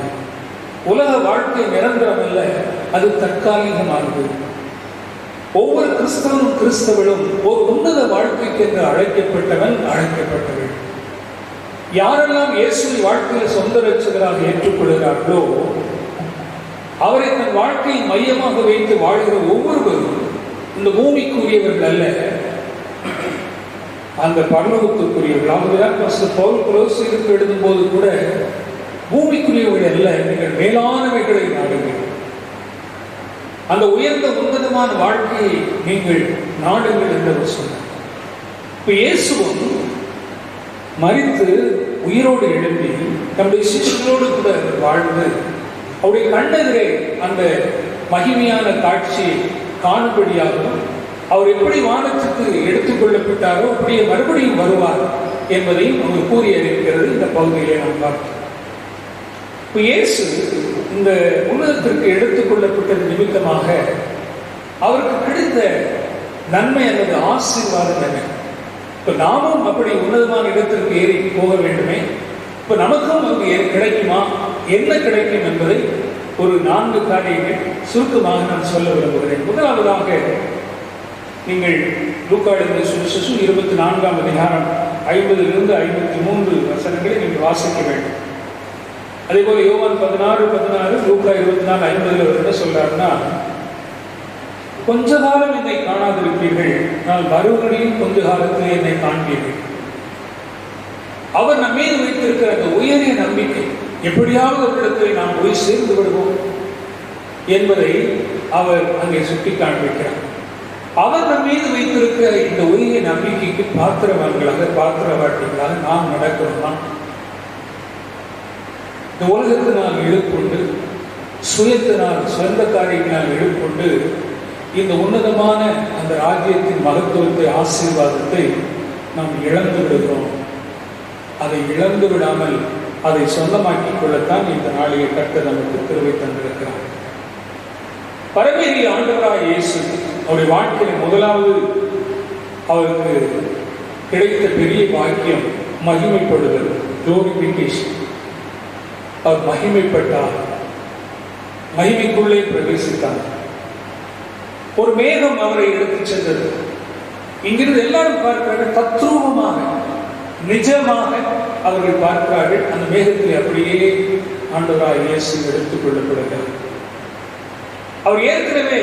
உலக வாழ்க்கை நிரந்தரம் அல்ல, அது தற்காலிகமானது. ஒவ்வொரு கிறிஸ்தவனும் கிறிஸ்தவனும் ஒரு உன்னத வாழ்க்கைக்கு என்று அழைக்கப்பட்டவள். யாரெல்லாம் இயேசுவை வாழ்க்கையில் சொந்த ரட்சகராக ஏற்றுக்கொள்கிறார்களோ அவரை தன் வாழ்க்கையை மையமாக வைத்து வாழ்கிற ஒவ்வொருவரும் இந்த பூமிக்குரியவர்கள் அல்ல, அந்த பரலோகத்துக்குரியவர்கள். அவர்கள் பவுல் கொலோசியருக்கு எழுதும் போது கூட பூமிக்குரியவர்கள் அல்ல, நீங்கள் மேலானவைகளை நாடுங்கள், அந்த உயர்ந்த உன்னதமான வாழ்க்கையை நீங்கள் நாடுங்கள் என்று சொன்னார். இப்ப இயேசுவும் மரித்து உயிரோடு எழுப்பி தம்முடைய சிஷ்யர்களோடு கூட வாழ்ந்து அவருடைய கண்ணெதிரே அந்த மகிமையான காட்சியை காணும்படியாகவும் அவர் எப்படி வானத்துக்கு எடுத்துக்கொள்ளப்பட்டாரோ அப்படியே மறுபடியும் வருவார் என்பதையும் அவர் கூறியிருக்கிறது இந்த பகுதியிலே நாம் பார்த்தோம். இப்போ இயேசு இந்த உலகத்திற்கு எடுத்துக்கொள்ளப்பட்ட நிமித்தமாக அவருக்கு கிடைத்த நன்மை அல்லது ஆசீர்வாதம் என்ன? இப்ப நாமும் அப்படி உன்னதமான இடத்திற்கு ஏறி போக வேண்டுமே. இப்ப நமக்கும் அங்கு கிடைக்குமா? என்ன கிடைக்கும் என்பதை ஒரு 4 காரியங்கள் சுருக்கமாக நான் சொல்ல விரும்புகிறேன். முதலாவதாக, நீங்கள் லூக்கா எழுதின சுவிசேஷம் 24ஆம் அதிகாரம் 50 to 53 வசனங்களை நீங்கள் வாசிக்க வேண்டும். அதே போல யோவான் 16:16, லூக்கா 24:50 என்ன சொல்றாருன்னா, கொஞ்ச காலம் என்னை காணாதிருப்பீர்கள், நான் வருவதையும் கொஞ்ச காலத்தில் என்னை காண்பீர்கள். அவர் நம்ம மீது வைத்திருக்கிற அந்த உயரிய நம்பிக்கை, எப்படியாவது ஒரு இடத்தில் நாம் போய் சேர்ந்து விடுவோம் என்பதை அவர் அங்கே சுட்டி காண்பிக்கிறார். அவர் நம் மீது வைத்திருக்கிற இந்த உயரிய நம்பிக்கைக்கு பாத்திரவாட்டிகளாக நாம் நடக்கிறோமா? இந்த உலகத்தினால் இழுப்புண்டு, சுயத்தினால், சொந்த காரியத்தினால் இழுப்புண்டு இந்த உன்னதமான அந்த ராஜ்யத்தின் மகத்துவத்தை, ஆசீர்வாதத்தை நாம் இழந்து விடுகிறோம். அதை இழந்து விடாமல் அதை சொந்தமாக்கிக் கொள்ளத்தான் இந்த நாளைய கர்த்தர் நமக்கு கிருபை தந்திருக்கிறார். பரமேறிய ஆண்டவராய் இயேசு அவருடைய வாழ்க்கையில் முதலாவது அவருக்கு கிடைத்த பெரிய பாக்கியம் மகிமைப்படுதல், குளோரிபிகேஷன். அவர் மகிமைப்பட்டார், மகிமைக்குள்ளே பிரவேசித்தார். ஒரு மேகம் அவரை எடுத்துச் சென்றது. இங்கிருந்து எல்லாரும் பார்க்கிறார்கள், தத்ரூபமாக, நிஜமாக அவர்கள் பார்க்கிறார்கள். அந்த மேகத்தில் அப்படியே ஆண்டவராய் இயேசு எடுத்துக் கொள்ளப்படுகிறார். அவர் ஏற்கனவே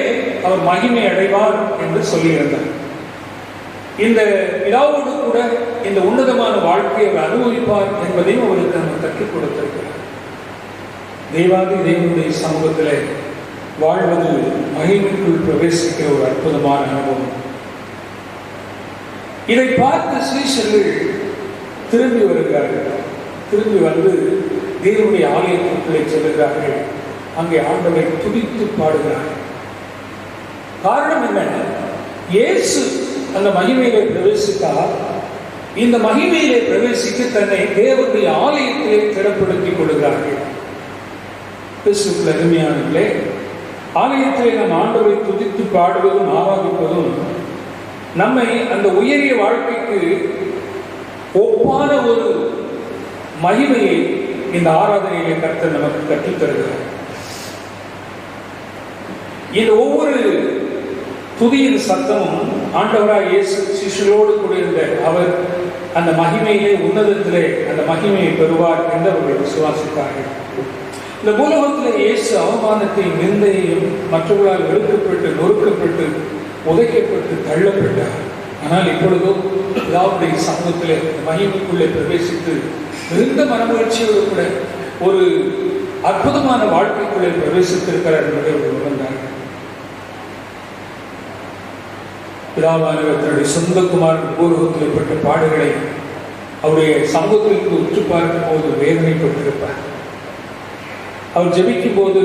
அவர் மகிமை அடைவார் என்று சொல்லியிருந்தார். இந்த பிதாவோடு கூட இந்த உன்னதமான வாழ்க்கையை அவர் அனுபவிப்பார் என்பதையும் அவருக்கு நம்ம கற்றுக் கொடுத்திருக்கிறார். தேவாதி தேவனுடைய சமூகத்தில் வாழ்வது மகிமைக்குள் பிரவேசிக்கிற ஒரு அற்புதமான அனுபவம். இதை பார்த்து ஸ்ரீஷர்கள் திரும்பி வருகிறார்கள். திரும்பி வந்து தேவனுடைய ஆலயத்திற்குள்ளே செல்கிறார்கள். அங்கே ஆண்டவரை துதித்து பாடுகிறார்கள். காரணம் என்ன? இயேசு அந்த மகிமையிலே பிரவேசித்தார். இந்த மகிமையிலே பிரவேசிக்க தன்னை தேவனுடைய ஆலயத்திலே திறப்படுத்திக் கொள்கிறார்கள். கிறிஸ்துவுக்குள் அருமையானவர்களே, ஆலயத்திலே நம் ஆண்டவரை துதித்து பாடுவதும் ஆராதிப்பதும் நம்மை அந்த உயரிய வாழ்க்கைக்கு ஒப்பான ஒரு மகிமையை இந்த ஆராதனையிலே கர்த்தர் நமக்கு கற்றுத் தருகிறார். இந்த ஒவ்வொரு துதியின் சத்தமும் ஆண்டவராய் இயேசு சிஷ்யரோடு கூட இருந்த அவர் அந்த மகிமையிலே, உன்னதத்திலே அந்த மகிமையை பெறுவார் என்று அவர்கள் விசுவாசித்தார்கள். இந்த பூலோகத்திலே இயேசு அவமானத்தை, நிந்தையையும் மற்றவர்களால் வெறுக்கப்பட்டு, நொறுக்கப்பட்டு, உதைக்கப்பட்டு, தள்ளப்பட்டார். ஆனால் இப்பொழுதோ பிதாவுடைய சமூகத்திலே மகிமைக்குள்ளே பிரவேசித்து மிகுந்த மனமகிழ்ச்சியோடு கூட ஒரு அற்புதமான வாழ்க்கைக்குள்ளே பிரவேசித்திருக்கிறார் என்பதை அவர்கள் உணர்ந்தார்கள். பிதாவானவர் தன்னுடைய சொந்த குமாரன் பூலோகத்தில் பட்ட பாடுகளை அவருடைய சமூகத்திற்கு உற்று பார்க்கும் போது வேதனைப்பட்டிருப்பார். அவர் ஜெபிக்கும் போது,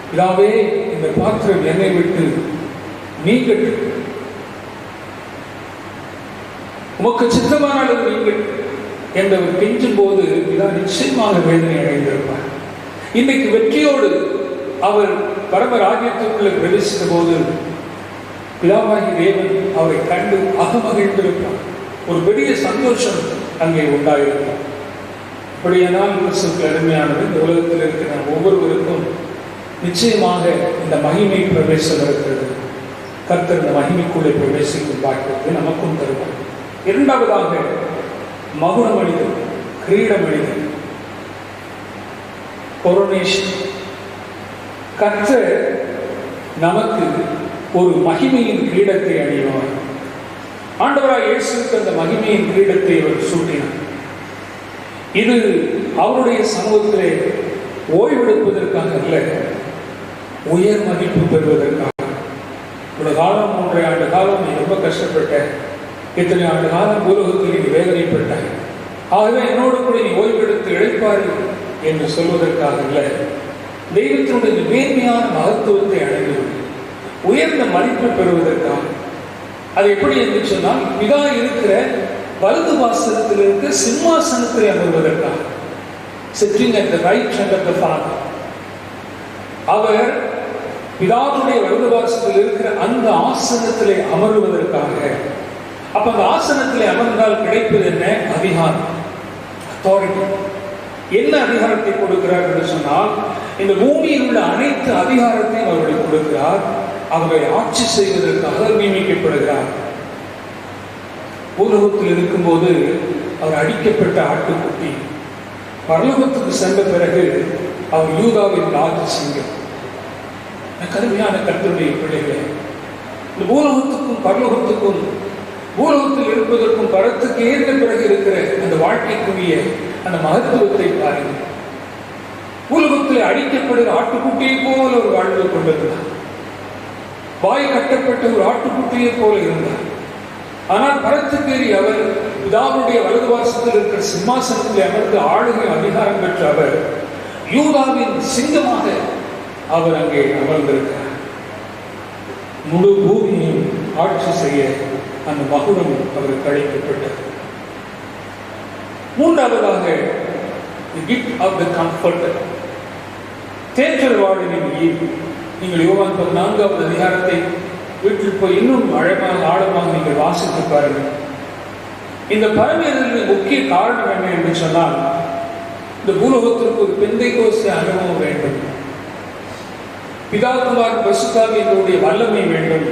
பிதாவே, இந்த பாத்திரம் என்னை விட்டு நீங்கட்டும், உமக்கு சித்தமானாலும் நீங்கள் என்றவர் கெஞ்சும் போது பிதா நிச்சயமாக வேதனை அடைந்திருப்பார். இன்றைக்கு வெற்றியோடு அவர் பரம ராஜ்யத்திற்குள்ளே பிரவேசித்த போது பிதாவாகி தேவன் அவரை கண்டு அகமகிழ்ந்திருப்பார். ஒரு பெரிய சந்தோஷம் அங்கே உண்டாயிருப்பார். அப்படியானால் கிறிஸ்துவுக்கு அருமையானது, இந்த உலகத்தில் இருக்கிற ஒவ்வொருவருக்கும் நிச்சயமாக இந்த மகிமை பிரவேசம் இருக்கிறது. கர்த்தர் இந்த மகிமைக்குள்ளே பிரவேசிக்கும் பாக்கியத்தை நமக்கும் தருவார். இரண்டாவதாக, மகுட மனிதன், கிரீட மனிதன், கொரோனேஷன். கர்த்தர் நமக்கு ஒரு மகிமையின் கிரீடத்தை அணிவார். ஆண்டவராய் இயேசுவுக்கு அந்த மகிமையின் கிரீடத்தை அவர் சூட்டினார். இது அவருடைய சமூகத்திலே ஓய்வெடுப்பதற்காக அல்ல, உயர் மதிப்பு பெறுவதற்காக. ஒரு காலம், 3 ஆண்டு காலம் நீ ரொம்ப கஷ்டப்பட்ட, இத்தனை ஆண்டு காலம் பூலோகத்தில் நீ வேதனைப்பட்டாய், ஆகவே என்னோடு கூட நீ ஓய்வெடுத்து இழைப்பாரு என்று சொல்வதற்காக அல்ல, தெய்வத்தினுடைய மேன்மையான மகத்துவத்தை அடைந்து உயர்ந்த மதிப்பு பெறுவதற்காக. அது எப்படி என்று சொன்னால், பிதா இருக்கிற வலது வாசகத்தில் இருக்க சிம்மாசனத்தில் அமர்வதற்காக, sitting at the right hand of the Father. அவர் பிதாவுடைய வலது வாசத்தில் இருக்கிற அந்த ஆசனத்திலே அமருவதற்காக. அப்ப அந்த ஆசனத்திலே அமர்ந்தால் கிடைப்பது என்ன? அதிகாரம், அத்தாரிட்டி. என்ன அதிகாரத்தை கொடுக்கிறார் என்று சொன்னால், இந்த பூமியில் உள்ள அனைத்து அதிகாரத்தையும் அவர்களுக்கு கொடுக்கிறார். அவர்களை ஆட்சி செய்வதற்காக நியமிக்கப்படுகிறார். பூலோகத்தில் இருக்கும்போது அவர் அடிக்கப்பட்ட ஆட்டுக்குட்டி. பரலோகத்துக்கு சென்ற பிறகு அவர் யூதாவின் ராஜ சிங்கம். கருமையான கர்த்தருடைய பிள்ளைகளே, இந்த பூலோகத்துக்கும் பரலோகத்துக்கும், பூலோகத்தில் இருப்பதற்கும் பரத்துக்கு ஏற்ற பிறகு இருக்கிற அந்த வாழ்க்கைக்குரிய அந்த மகத்துவத்தை பாருங்கள். பூலோகத்தில் அடிக்கப்படுகிற ஆட்டுக்குட்டியை போல ஒரு வாழ்வு கொண்டிருந்தார். வாய் கட்டப்பட்ட ஒரு ஆட்டுக்குட்டியை போல இருந்தார். ஆனால் பரத்துக்கேறி அவர் பிதாவுடைய வலது வாசத்தில் இருக்கிற சிம்மாசனத்தில் அமர்ந்து ஆளுகை அதிகாரம் பெற்ற அவர் யூதாவின் சிங்கமாக அவர் அங்கே அமர்ந்திருக்கிறார். முழு பூமியையும் ஆட்சி செய்ய அந்த மகுடம் அவருக்கு அளிக்கப்பட்டது. மூன்றாவதாக gift of the comforter, தேற்றல்வாளனின் ஈவு. நீங்கள் யோவான் 14வது அதிகாரத்தை வீட்டில் போய் இன்னும் ஆழமாக நீங்கள் வாசித்து பாருங்கள். இந்த பரமேறுதலின் முக்கிய காரணம் என்ன என்று சொன்னால், இந்த பூலோகத்திற்கு ஒரு பெந்தைக்கோஸ்தே அனுபவம் வேண்டும். பிதாகுமார் பரிசுத்தாவியினுடைய வல்லமை வேண்டும்.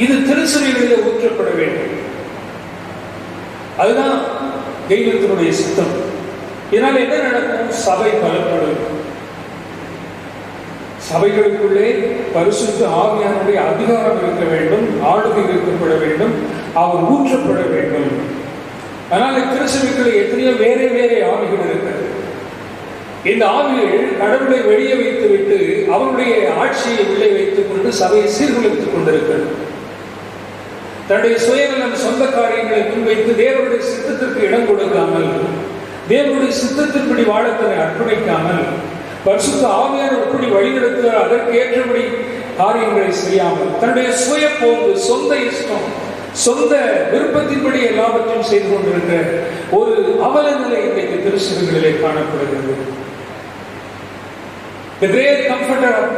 இது திருச்சபைகளிலே ஊற்றப்பட வேண்டும். அதுதான் தெய்வத்தினுடைய சித்தம். இதனால் என்ன நடக்கும்? சபை பலப்படும். சபைகளுக்குள்ளே பரிசுத்த ஆவியானுடைய அதிகாரம் இருக்க வேண்டும், ஆளுகை இருக்கப்பட வேண்டும், அவர் ஊற்றப்பட வேண்டும். ஆனால் திருச்சபைகளில் எத்தனையோ வேறே வேறே ஆவிகள் இருக்கிறது. இந்த ஆவிகள் கடவுளை வெளியே வைத்துவிட்டு அவருடைய ஆட்சியை உள்ளே வைத்துக் கொண்டு சபையை சீர்குலைத்துக் கொண்டிருக்கிறது. தன்னுடைய சுயநலம், சொந்த காரியங்களை முன்வைத்து தேவனுடைய சித்தத்திற்கு இடம் கொடுக்காமல், தேவனுடைய சித்தத்தின்படி வாழ தன்னை அர்ப்பணிக்காமல், பரிசுத்த ஆவியானவர் எப்படி வழிநடத்துகிறார் அதற்கு ஏற்றபடி காரியங்களை செய்யாமல், தன்னுடைய சுய போக்கு, சொந்த இஷ்டம், சொந்த விருப்பத்தின்படி எல்லாவற்றையும் செய்து கொண்டிருக்கிற ஒரு அவல நிலை இன்றைக்கு திருச்சபைகளிலே காணப்படுகிறது. The great comforter of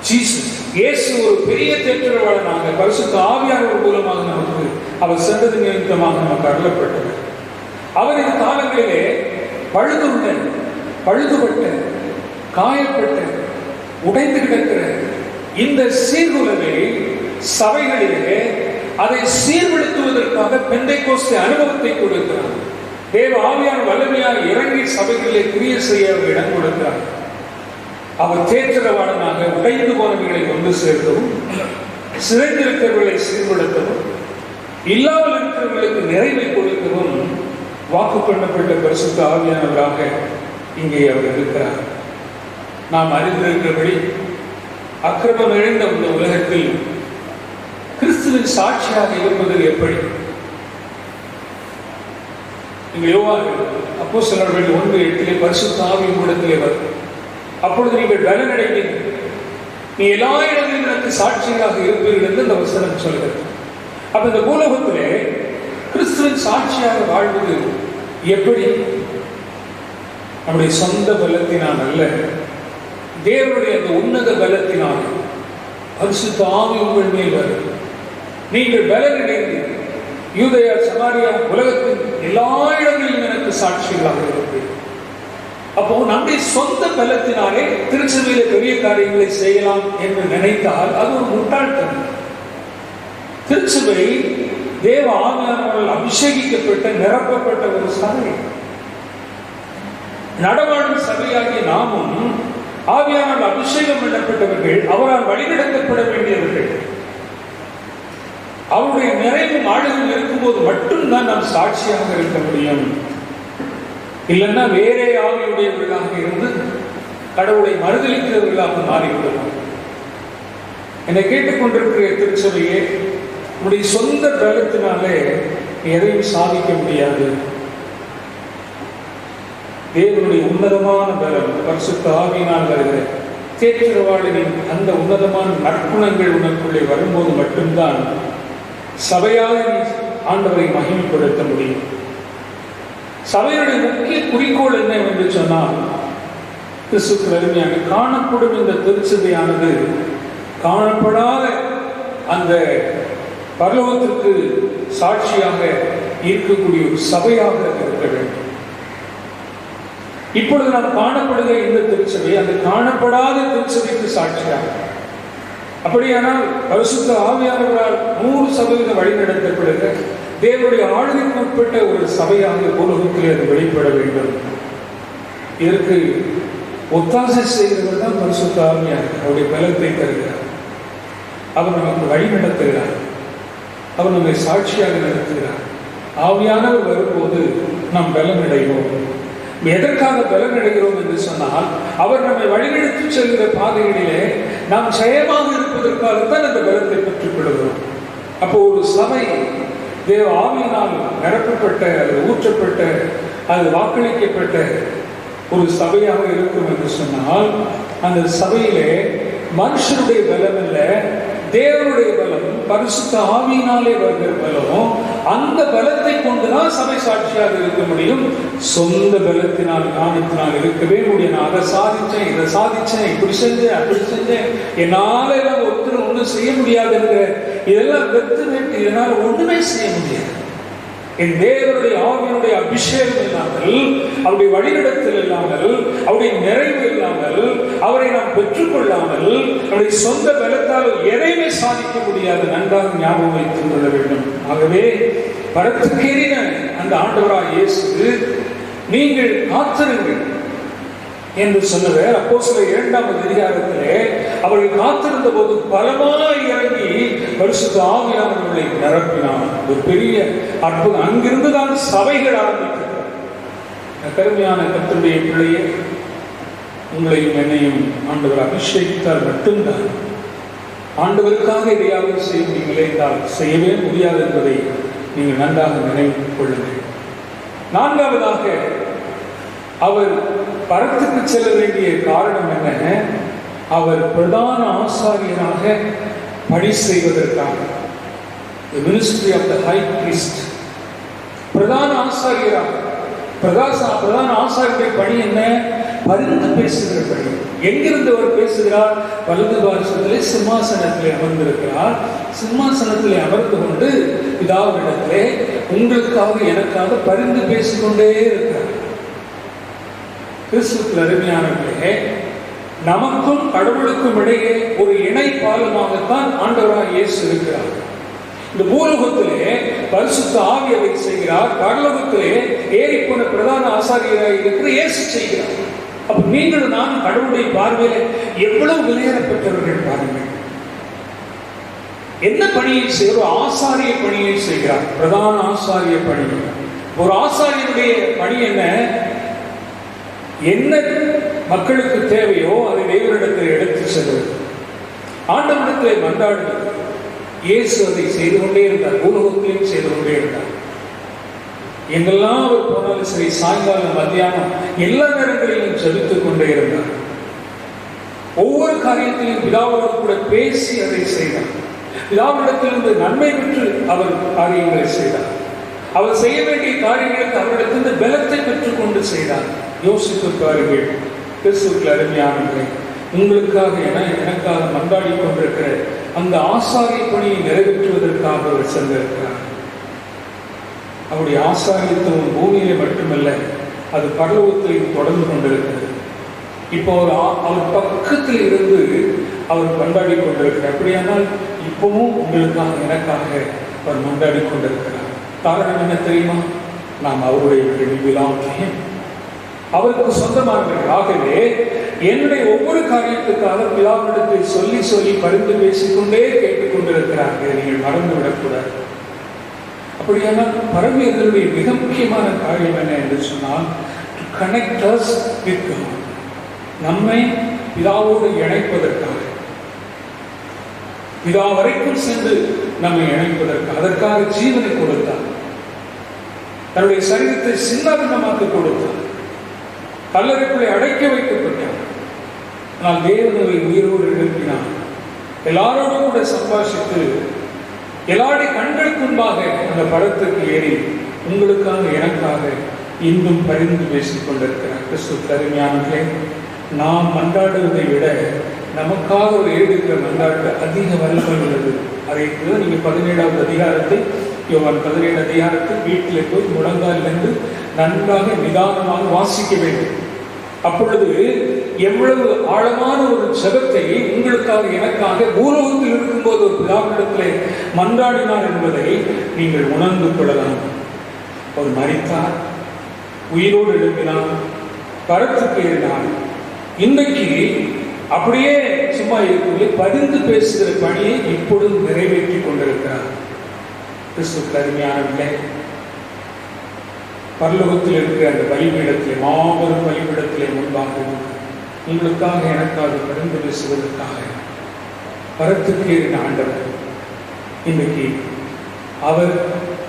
Jesus, இயேசு ஒரு பெரிய தேற்றரவாளனாக பரிசுத்த ஆவியானவர் மூலமாக நமக்கு அவர் சென்றது நிமித்தமாக நமக்கு அருளப்பட்டது. அவர் இந்த காலங்களிலே பழுதுபட்ட, காயப்பட்ட, உடைந்து கிடக்கிற இந்த சீர்குலைவை சபைகளிலே அதை சீர்படுத்துவதற்காக பெந்தைக்கோஸ்தே அனுபவத்தை கொடுக்கிறார். தேவ ஆவியான வல்லமையாக இறங்கி சபைகளிலே கிரியை செய்ய அவர் இடம் கொடுக்கிறார். அவர் தேற்றரவாளனாக உடைந்து போனவர்களை கொண்டு சேர்க்கவும், சிதைந்திருக்கிறவர்களை சீர்படுத்தவும், இல்லாமல் இருக்கிறவர்களுக்கு நிறைவை கொடுக்கவும் வாக்கு பண்ணப்பட்ட பரிசுத்த ஆவியானவராக இங்கே அவர் இருக்கிறார். நாம் அறிந்திருக்கிறபடி அக்கிரமம் இழந்த இந்த உலகத்தில் கிறிஸ்துவின் சாட்சியாக இருப்பது எப்படி? நீங்கள் யோவான் அப்போஸ்தலர்கள் 1:8 பரிசுத்த ஆவி உம்மிடத்திலே வரும், அப்பொழுது நீங்கள் பலனடைவீர்கள், நீ எல்லா இடங்களிலும் எனக்கு சாட்சியாக இருப்பீர்கள் என்று இந்த வசனம் சொல்கிறது. அப்ப இந்த பூலோகத்திலே கிறிஸ்துவின் சாட்சியாக வாழ்வது எப்படி? நம்முடைய சொந்த பலத்தினால் அல்ல, தேவனுடைய அந்த உன்னத பலத்தினால். பரிசுத்த ஆவி உங்கள் மேல் வரும், நீங்கள் பலனடைந்து யூதேயா, சமாரியா, உலகத்தின் எல்லா இடங்களிலும் எனக்கு சாட்சிகளாக இருப்பீர்கள். அப்போ நம்முடைய சொந்த பலத்தினாலே திருச்சபையில பெரிய காரியங்களை செய்யலாம் என்று நினைத்தால் அது ஒரு முட்டாள்தனம். திருச்சபை தேவ ஆவியானவரால் அபிஷேகிக்கப்பட்ட, நிரப்பப்பட்ட ஒரு சபை. நடமாடும் சபையாகிய நாமும் ஆவியானவரால் அபிஷேகம் பண்ணப்பட்டவர்கள், அவரால் வழிநடத்தப்பட வேண்டியவர்கள். அவருடைய நிறைவும் ஆளுநர் இருக்கும்போது மட்டும்தான் நாம் சாட்சியாக இருக்க முடியும். இல்லைன்னா வேறே ஆவியுடையவர்களாக இருந்து கடவுளை மறுதலிக்கிறவர்களாக மாறிவிடுவோம். என்னை கேட்டுக்கொண்டிருக்கிற திருச்சபையே, உடைய சொந்த பலத்தினாலே எதையும் சாதிக்க முடியாது. தேவனுடைய உன்னதமான பலம் பரிசுத்த ஆவியினால் வருகிற தேற்றரவாளனின் அந்த உன்னதமான நற்குணங்கள் உனக்குள்ளே வரும்போது மட்டும்தான் சபையாக நீ ஆண்டவரை மகிமைப்படுத்த முடியும். சபையுடைய முக்கிய குறிக்கோள் என்ன என்று சொன்னால், கிறிஸ்துவுக்கு அருமையாக காணப்படும் இந்த திருச்சபையானது காணப்படாத அந்த பரலோகத்திற்கு சாட்சியாக இருக்கக்கூடிய ஒரு சபையாக இருக்க வேண்டும். இப்பொழுது நாம் காணப்படுகிற இந்த திருச்சபை அந்த காணப்படாத திருச்சபைக்கு சாட்சியாக, அப்படியானால் பரிசுத்த ஆவியானவரால் 100% வழிநடத்தப்படுகிற தேவனுடைய ஆளுகைக்கு உட்பட்ட ஒரு சபையாக உலகத்திலே அது வெளிப்பட வேண்டும். இதற்கு ஒத்தாசை செய்கிறவர் தான் பரிசுத்த ஆவியானவர். அவருடைய பலத்தை தருகிறார், அவர் நமக்கு வழி நடத்துகிறார், அவர் நம்மை சாட்சியாக நடத்துகிறார். ஆவியானவர் வரும்போது நாம் பலன் அடைவோம். எதற்காக பலன் அடைகிறோம் என்று சொன்னால், அவர் நம்மை வழிநடத்தி செல்கிற பாதைகளிலே நாம் ஜெயமாக இருப்பதற்காகத்தான் அந்த பலத்தை பெற்றுக் கொள்கிறோம். அப்போ ஒரு சபை தேவ ஆவியினால் நிரப்பப்பட்ட, அது ஊற்றப்பட்ட, அது வாக்களிக்கப்பட்ட ஒரு சபையாக இருக்கும் என்று சொன்னால், அந்த சபையிலே மனுஷனுடைய பலம் அல்ல, தேவனுடைய பலம், பரிசுத்த ஆவியினாலே வருகிற பலம். அந்த பலத்தை கொண்டுதான் சபை சாட்சியாக இருக்க முடியும். சொந்த பலத்தினால் ஞானத்தினால் இருக்கவே முடியும். நான் அதை சாதிச்சேன், இதை சாதிச்சேன், இப்படி செஞ்சேன், அப்படி செஞ்சேன், என்னால எல்லாம் ஒருத்தர் ஒன்றும் செய்ய முடியாதுங்கிற இதெல்லாம் வெத்து வெட்டு, இதனால் ஒண்ணுமே செய்ய முடியாது. என் தேவனுடைய ஆவியினுடைய அபிஷேகம் இல்லாமல், அவருடைய வழிநடத்தல் இல்லாமல், அவருடைய நிறைவு இல்லாமல், அவரை நாம் பெற்றுக்கொள்ளாமல், அவருடைய சொந்த பலத்தால் எதையுமே சாதிக்க முடியாது. நன்றாக ஞாபகம் வைத்துக் கொள்ள வேண்டும். ஆகவே பரத்துக்கேறின அந்த ஆண்டவராய் இயேசு, நீங்கள் காத்திருங்கள் என்று சொன்னவர் அப்போஸ்தலர் 2ஆம் அதிகாரத்திலே அவர்கள் காத்திருந்த போது பலமாய் இறங்கி பரிசுத்த ஆவியானவர்களை நிரப்பினார். ஒரு பெரிய அற்புதம். அங்கிருந்து தான் சபைகள் ஆரம்பிக்கிறது. கருமையான கர்த்தருடைய பிள்ளையே, உங்களையும் என்னையும் ஆண்டவர் அபிஷேகித்தால் மட்டும்தான் ஆண்டவருக்காக எதையாவது செய்ய முடியவில்லை என்றால் செய்யவே முடியாது என்பதை நீங்கள் நன்றாக நினைவு கொள்ளுங்கள். 4ஆவதாக அவர் பரத்துக்கு செல்ல வேண்டிய காரணம் என்ன? அவர் பிரதான ஆசாரியராக பணி செய்வதற்காக. The ministry of the high priest. பிரதான ஆசாரியராக, பிரதான ஆசாரியருடைய பணி என்ன? பரிந்து பேசுகிற பணி. எங்கிருந்து அவர் பேசுகிறார்? வலது பார்சத்திலே சிம்மாசனத்திலே அமர்ந்திருக்கிறார். சிம்மாசனத்திலே அமர்ந்து கொண்டு பிதாவிடத்திலே உங்களுக்காக எனக்காக பரிந்து பேசிக்கொண்டே இருக்கிறார். கிறிஸ்துவுக்கு அருமையானவர்களே, நமக்கும் கடவுளுக்கும் இடையே ஒரு இணை பாலமாகத்தான் ஆண்டவராய் இயேசு இருக்கிறார். இந்த பூலோகத்திலே பரிசுத்த ஆவியவை செய்கிறார், பரலோகத்திலே ஏறிப்போன பிரதான ஆசாரியராக இருக்கிற இயேசு செய்கிறார். அப்ப நீங்கள் நான் கடவுளுடைய பார்வையில எவ்வளவு விலையேறப்பட்டவர்கள் பாருங்கள். என்ன பணியை செய்கிறார்? ஆசாரிய பணியை செய்கிறார். பிரதான ஆசாரிய பணி. ஒரு ஆசாரியனுடைய பணி என்ன? என்ன மக்களுக்கு தேவையோ அதை தேவனிடத்தில் எடுத்து செல்வது, ஆண்டவரிடத்தில் மன்றாடுவது. இயேசு அதை செய்து கொண்டே இருந்தார். பூலோகத்திலும் செய்து கொண்டே இருந்தார். எங்கெல்லாம் அவர் போனாலும் சரி, சாயங்காலம் மத்தியானம் எல்லா நேரங்களிலும் ஜெபித்துக் கொண்டே இருந்தார். ஒவ்வொரு காரியத்திலும் பிதாவோடு கூட பேசி அதை செய்தார். பிதாவிடத்திலிருந்து நன்மை பெற்று அவர் காரியங்களை செய்தார். அவர் செய்ய வேண்டிய காரியங்களுக்கு அவரிடத்திலிருந்து பலத்தை பெற்றுக் கொண்டு செய்தார். யோசித்து பாருங்கள். கிறிஸ்துவுக்கு அருமையானவர்களே, உங்களுக்காக எனக்காக மன்றாடி கொண்டிருக்கிற அந்த ஆசாரிய பணியை நிறைவேற்றுவதற்காக அவர் சென்றிருக்கிறார். அவருடைய ஆசாரியத்துவம் பூமியிலே மட்டுமல்ல, அது பரலோகத்திலும் தொடர்ந்து கொண்டிருக்கிறது. இப்போ அவர் பக்கத்தில் இருந்து அவர் மன்றாடி கொண்டிருக்கிறார். அப்படியானால் இப்பவும் உங்களுக்காக எனக்காக அவர் மன்றாடி கொண்டிருக்கிறார். காரணம் என்ன தெரியுமா? நாம் அவருடைய விழாவையும் அவருக்கு சொந்தமானவர்கள். ஆகவே என்னுடைய ஒவ்வொரு காரியத்துக்காக பிதாவிடத்தை சொல்லி சொல்லி பரிந்து பேசிக்கொண்டே கேட்டுக்கொண்டிருக்கிறார். இதை நீங்கள் மறந்துவிடக்கூடாது. அப்படியானால் பரவியர்களுடைய மிக முக்கியமான காரியம் என்ன என்று சொன்னால், to connect us with God. நம்மை பிதாவோடு இணைப்பதற்காக, பிதா வரைக்கும் சென்று நம்மை இணைப்பதற்காக, அதற்காக ஜீவனை கொடுத்தார். தன்னுடைய சரீரத்தை சின்னாபின்னமாக்கி கொடுத்தார். கல்லறைக்குள்ளே அடைக்க வைக்கப்பட்டார். ஆனால் தேவனை உயிரோடு எழுப்பினார். எல்லாரோடும் கூட சம்பாஷித்து எல்லாருடைய கண்களுக்கு முன்பாக அந்த படத்துக்கு ஏறி உங்களுக்காக எனக்காக இன்னும் பரிந்து பேசிக் கொண்டிருக்கிறார். கிறிஸ்துவுக்கு அருமையானவர்களே, நாம் மன்றாடுவதை விட நமக்காக ஒரு ஏடுக்கிற மன்றாட்டு அதிக வல்லமை உள்ளது. அதை நீங்கள் 17வது அதிகாரத்தை, யோவான் 17 அதிகாரத்தை வீட்டில் போய் முழங்கால் நின்று நன்றாக நிதானமாக வாசிக்க வேண்டும். அப்பொழுது எவ்வளவு ஆழமான ஒரு ஜெபத்தை உங்களுக்காக எனக்காக பூலோகத்தில் இருக்கும்போது ஒரு பிதாவிடத்திலே மன்றாடினார் என்பதை நீங்கள் உணர்ந்து கொள்ளலாம். ஒரு மரித்தார், உயிரோடு எழுப்பினார், கருத்துக்கு ஏறினார். இன்றைக்கு அப்படியே சும்மா இருக்கவில்லை, பதிந்து பேசுகிற பணியை இப்பொழுது நிறைவேற்றி கொண்டிருக்கிறார். கிறிஸ்து கருமையானவில்லை, பரலோகத்தில் இருக்கிற அந்த பலிபீடத்திலே, மாபெரும் பலிபீடத்திலே முன்பாக உங்களுக்காக எனக்காக பரிந்து பேசுவதற்காக கருத்துக்கு ஏறின ஆண்டவர் இன்றைக்கு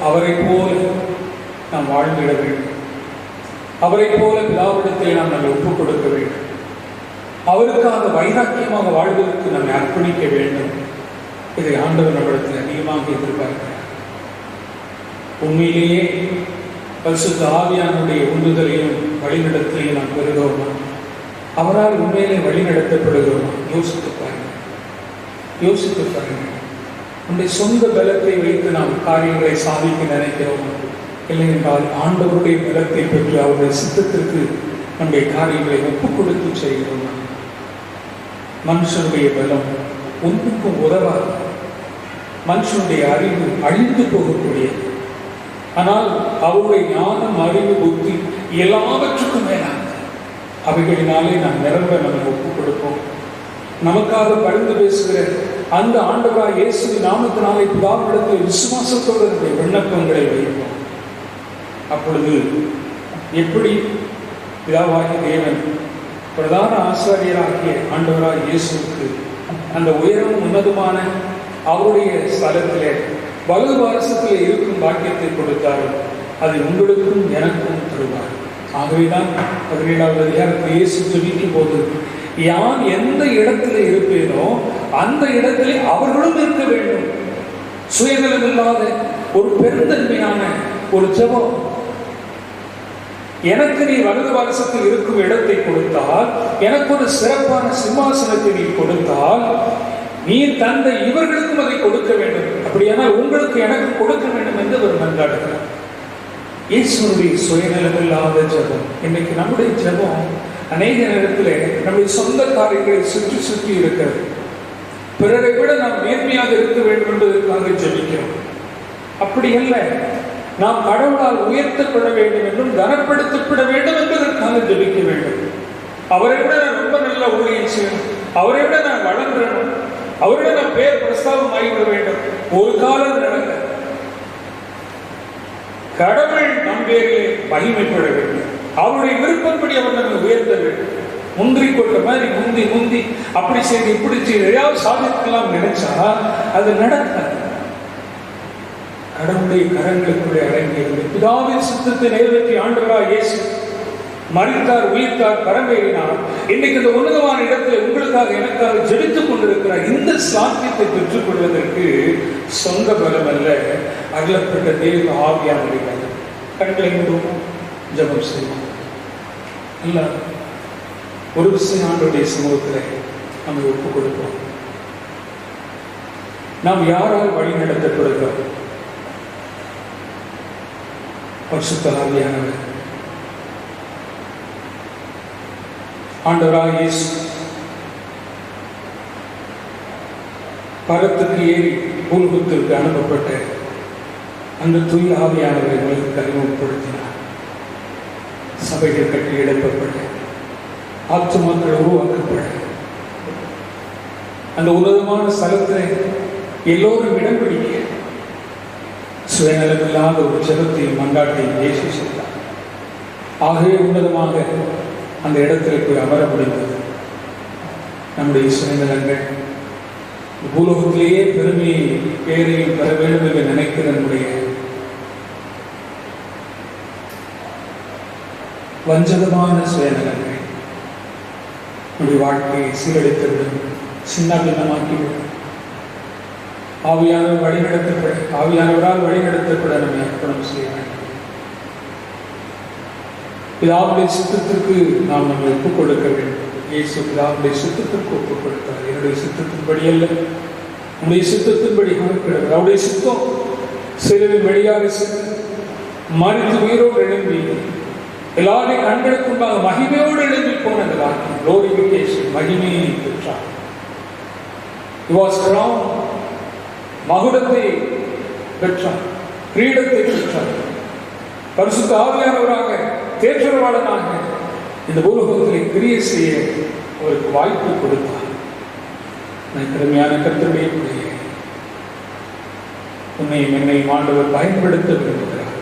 அவரை போல நாம் வாழ்ந்திட வேண்டும். அவரை போல பிதாவிடத்தை நாம் நம்மை ஒப்புக் கொடுக்க வேண்டும். அவருக்காக வைராக்கியமாக வாழ்வதற்கு நம்மை அர்ப்பணிக்க வேண்டும். இதை ஆண்டவர் நம்மிடத்தில் அதிகமாக எதிர்பார்க்கிறார். உண்மையிலேயே பரிசுத்த ஆவியானுடைய உந்துதலையும் வழிநடத்தலையும் நாம் பெறுகிறோமா? அவரால் உண்மையிலே வழிநடத்தப்படுகிறோமா? யோசித்து பாருங்கள், யோசித்து பாருங்கள். நம்முடைய சொந்த பலத்தை வைத்து நாம் காரியங்களை சாதிக்க நினைக்கிறோமா? இல்லை என்றால் ஆண்டவருடைய பலத்தை பெற்று அவருடைய சித்தத்திற்கு நம்முடைய காரியங்களை ஒப்புக் கொடுத்து செய்கிறோமா? மனுஷனுடைய பலம் ஒன்றுக்கும் உதவாது. மனுஷனுடைய அறிவு அழிந்து போகக்கூடியது. ஆனால் அவருடைய ஞானம், அறிவு, புத்தி எல்லாவற்றுக்கும் மேலாக அவைகளினாலே நாம் நிரம்ப நம்ம ஒப்புக் கொடுப்போம். நமக்காக பரிந்து பேசுகிற அந்த ஆண்டவராய் இயேசுவின் நாமத்தினாலே பிதாவிடத்தில் விசுவாசத்தோடு நம்முடைய விண்ணப்பங்களை வைப்போம். அப்பொழுது எப்படி பிதாவாகிய தேவன் பிரதான ஆசாரியராகிய ஆண்டவராய் இயேசுவுக்கு அந்த உயரமும் உன்னதமான அவருடைய ஸ்தலத்திலே வலது பாரசத்தில் இருக்கும் பாக்கியத்தை கொடுத்தார்கள், அதை உங்களுக்கும் எனக்கும் தருவார். ஆகவேதான் 17வது அதிகாரத்தில் இயேசு ஜெபிக்கும் போது, யான் எந்த இடத்துல இருப்பேனோ அந்த இடத்திலே அவர்களும் இருக்க வேண்டும். சுயநலம் இல்லாத ஒரு பெருந்தன்மையான ஒரு ஜெபம். எனக்கு நீ வலது பாரசத்தில் இருக்கும் இடத்தை கொடுத்தால், எனக்கு ஒரு சிறப்பான சிம்மாசனத்தை நீ கொடுத்தால், நீ தந்த இவர்களுக்கும் அதை கொடுக்க வேண்டும். அப்படியானால் உங்களுக்கு எனக்கு கொடுக்க வேண்டும் என்று ஒரு மன்றாடுகிறார். இயேசுடைய சுயநலமில்லாத ஜெபம். இன்னைக்கு நம்முடைய ஜெபம் அநேக நேரத்தில் நம்முடைய சொந்த காரியங்களை சுற்றி சுற்றி இருக்கிறது. பிறரை விட நாம் நேர்மையாக இருக்க வேண்டும் என்பதற்காக ஜெபிக்கிறோம். அப்படி அல்ல, நாம் கடவுளால் உயர்த்தப்பட வேண்டும் என்றும் கனப்படுத்தப்பட வேண்டும் என்பதற்காக ஜெபிக்க வேண்டும். அவரை விட நான் ரொம்ப நல்ல ஊழியம் செய்யணும், அவரை விட நான் வளர்ந்துடணும், அவரை நான் பேர் பிரஸ்தாபம் ஆகிவிட வேண்டும். ஒரு காலம் நடக்க கடவுள் நம் பேரிலே மகிமைப்பட வேண்டும். அவருடைய விருப்பப்படி அவர் நம்ம உயர்த்த வேண்டும். முந்திரி கொட்ட மாதிரி முந்தி முந்தி அப்படி செய்து இப்படி செய்து எதையாவது சாதிக்கலாம் நினைச்சா அது நடக்காது. கடவுளுடைய கரங்களுக்குள்ளே அடங்கியது பிதாவின் சித்தத்தை நிறைவேற்றி ஆண்டவராய் இயேசு மரித்தார், உயிர்த்தார், பரமேறினார். இன்னைக்கு இந்த உன்னதமான இடத்துல உங்களுக்காக எனக்காக ஜெபித்துக் கொண்டிருக்கிறார். இந்த சாத்தியத்தை பெற்றுக் கொள்வதற்கு சொந்த பலம் அல்ல, அருளப்பட்ட தேவ ஆவியானுடைய பலம். கண்களை மூடுவோம், ஜெபம் செய்வோம். அல்ல, ஒரு விஷயம் ஆண்டவருடைய சமூகத்தில் நம்ம ஒப்புக் கொடுப்போம். நாம் யாரால் வழி நடத்தப்படுகிறோம்? பரிசுத்த ஆவியானவர் ஆண்டவராய் இயேசு பரத்துக்கு ஏறி பூலோகத்திற்கு அனுப்பப்பட்ட அந்த தூய ஆவியானவரை உலகுக்கு அறிமுகப்படுத்தினார். சபைகள் கட்டி எழுப்பப்பட்ட, ஆத்துமாக்கள் உருவாக்கப்பட, அந்த உன்னதமான ஸ்தலத்தில் எல்லோரும் இடம் பிடிக்க சுயநலமில்லாத ஒரு ஜெபத்தையும் மன்றாட்டையும் இயேசு செய்தார். ஆகவே உன்னதமாக அந்த இடத்துல போய் அமர முடிந்தது. நம்முடைய சுயநலங்கள் பூலோகத்திலேயே பெருமையை பேரையும் பெற வேண்டும் என்று நினைக்கிற நம்முடைய வஞ்சகமான சுயநலங்கள் நம்முடைய வாழ்க்கையை சீரழித்துவிடும், சின்ன பின்னமாக்கிவிடும். ஆவியானவர் வழிநடத்தப்பட, ஆவியானவரால் வழிநடத்தப்பட நம்மை அர்ப்பணம் செய்ய வேண்டும். பிதாவுடைய சித்தத்திற்கு நாம் நம்மை ஒப்புக் கொடுக்க வேண்டும். இயேசு பிதாவுடைய சித்தத்திற்கு ஒப்புக் கொடுத்தார். என்னுடைய சித்தத்தின்படி அல்ல, உடைய சித்தத்தின்படி கிடக்கிறது. அவருடைய சித்தம் சிலுவின் வழியாக மறித்து உயிரோடு எழும்பி எல்லாருடைய கண்களுக்கு முன்பாக மகிமையோடு எழும்பி போனது. குளோரிபிகேஷன், மகிமையை பெற்றார். He was crowned, மகுடத்தை பெற்றார், கிரீடத்தை பெற்றார். பரிசுத்த ஆவியானவராக தேற்றவாளனாக இந்த பூலோகத்திலே கிரியை செய்ய அவருக்கு வாய்ப்பு கொடுத்தார். கடுமையான கர்த்தருடைய பிள்ளையே, உன்னையும் என்னையும் ஆண்டவர் பயன்படுத்த விரும்புகிறார்.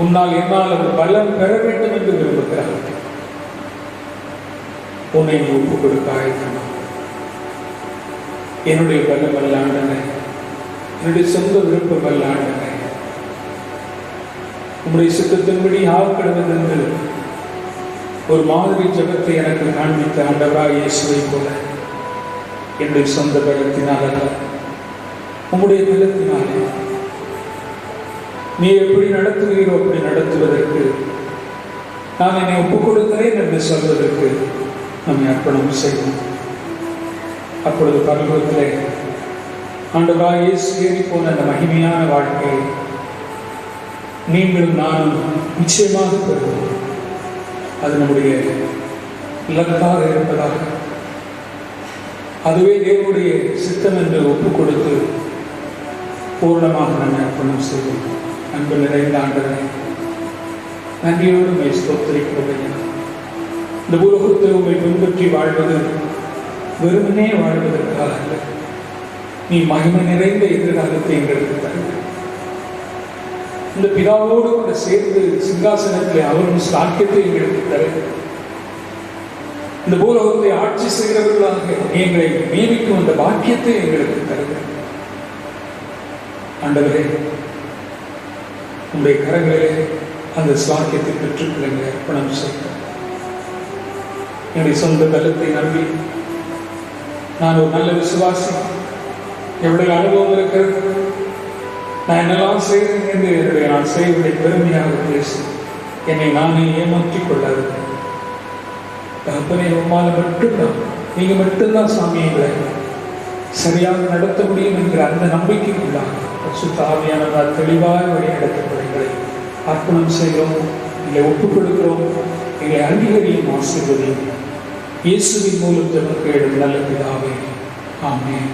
உன்னால் என்னால் அவர் பலம் பெற வேண்டும் என்று விரும்புகிறார். உன்னை ஒப்புக் கொடுக்க ஆயத்தமா? என்னுடைய பலம் அல்ல ஆண்டவரே, என்னுடைய சொந்த விருப்பம் அல்ல ஆண்டவரே, உங்களுடைய சித்தத்தின்படி ஆக்கப்படுவது என்று ஒரு மாதிரி ஜபத்தை எனக்கு காண்பித்த ஆண்டவராக இயேசுவை போல என்னுடைய சொந்த பலத்தினால் அல்ல, உங்களுடைய பலத்தினாலே நீ எப்படி நடத்துகிறீரோ அப்படி நடத்துவதற்கு நான் என்னை ஒப்புக் கொடுக்கிறேன் என்று சொல்வதற்கு நம்மை அர்ப்பணம் செய்வோம். அப்பொழுது பரலோகத்திலே ஆண்டவராக இயேசு ஏறி போன அந்த மகிமையான வாழ்க்கையை நீங்களும் நானும் நிச்சயமாக பெறுவோம். அது நம்முடைய இலக்காக இருப்பதாக, அதுவே தேவனுடைய சித்தம் என்று ஒப்புக் கொடுத்து பூர்ணமாக நம்ம அர்ப்பணம் செய்வோம். அன்பு நிறைந்த ஆண்டவரே, நன்றியோடு உம்மை ஸ்தோத்திரிக்கிறோம். இந்த உலகத்தை உம்மை பின்பற்றி வாழ்வது வெறுமனே வாழ்வதற்காக அல்ல, நீ மகிமை நிறைந்த எதிர்காலத்தை எங்களுக்கு தருவது. இந்த பிதாவோடு கூட சேர்ந்து சிங்காசனத்தில் அவரும் சாக்கியத்தை எங்களுக்கு தருவது. இந்த பூலோகத்தை ஆட்சி செய்கிறவர்களாக எங்களை நியமிக்கும் அந்த பாக்கியத்தை எங்களுக்கு தருவது. ஆண்டவரே, உங்களுடைய கரங்களிலே அந்த சாக்கியத்தை பெற்றுக்கொள்ள அர்ப்பணம் செய்கிறேன். என்னுடைய சொந்த பலத்தை நம்பி நான் ஒரு நல்ல விசுவாசி, எவ்வளவு அனுபவம் இருக்கிறது, நான் என்னெல்லாம் செய்கிறேன் என்று என்னுடைய நான் செய்வதை பெருமையாக பேசி என்னை நானே ஏமாற்றிக் கொள்ளாது. தகப்பனே, உம்மால மட்டும்தான், நீங்க மட்டும்தான் சாமி எங்களை சரியாக நடத்த முடியும் என்கிற அந்த நம்பிக்கைக்குள்ளாக பரிசுத்த ஆவியானவரால் தெளிவாக வழி நடத்தப்படுகளை அர்ப்பணம் செய்கிறோம். எங்களை ஒப்புக் கொடுக்கிறோம். எங்களை அங்கீகரியும் ஆசீர்வதியும். இயேசுவின் மூலம் ஜெபம் கேளும் நல்ல பிதாவே, ஆமென்.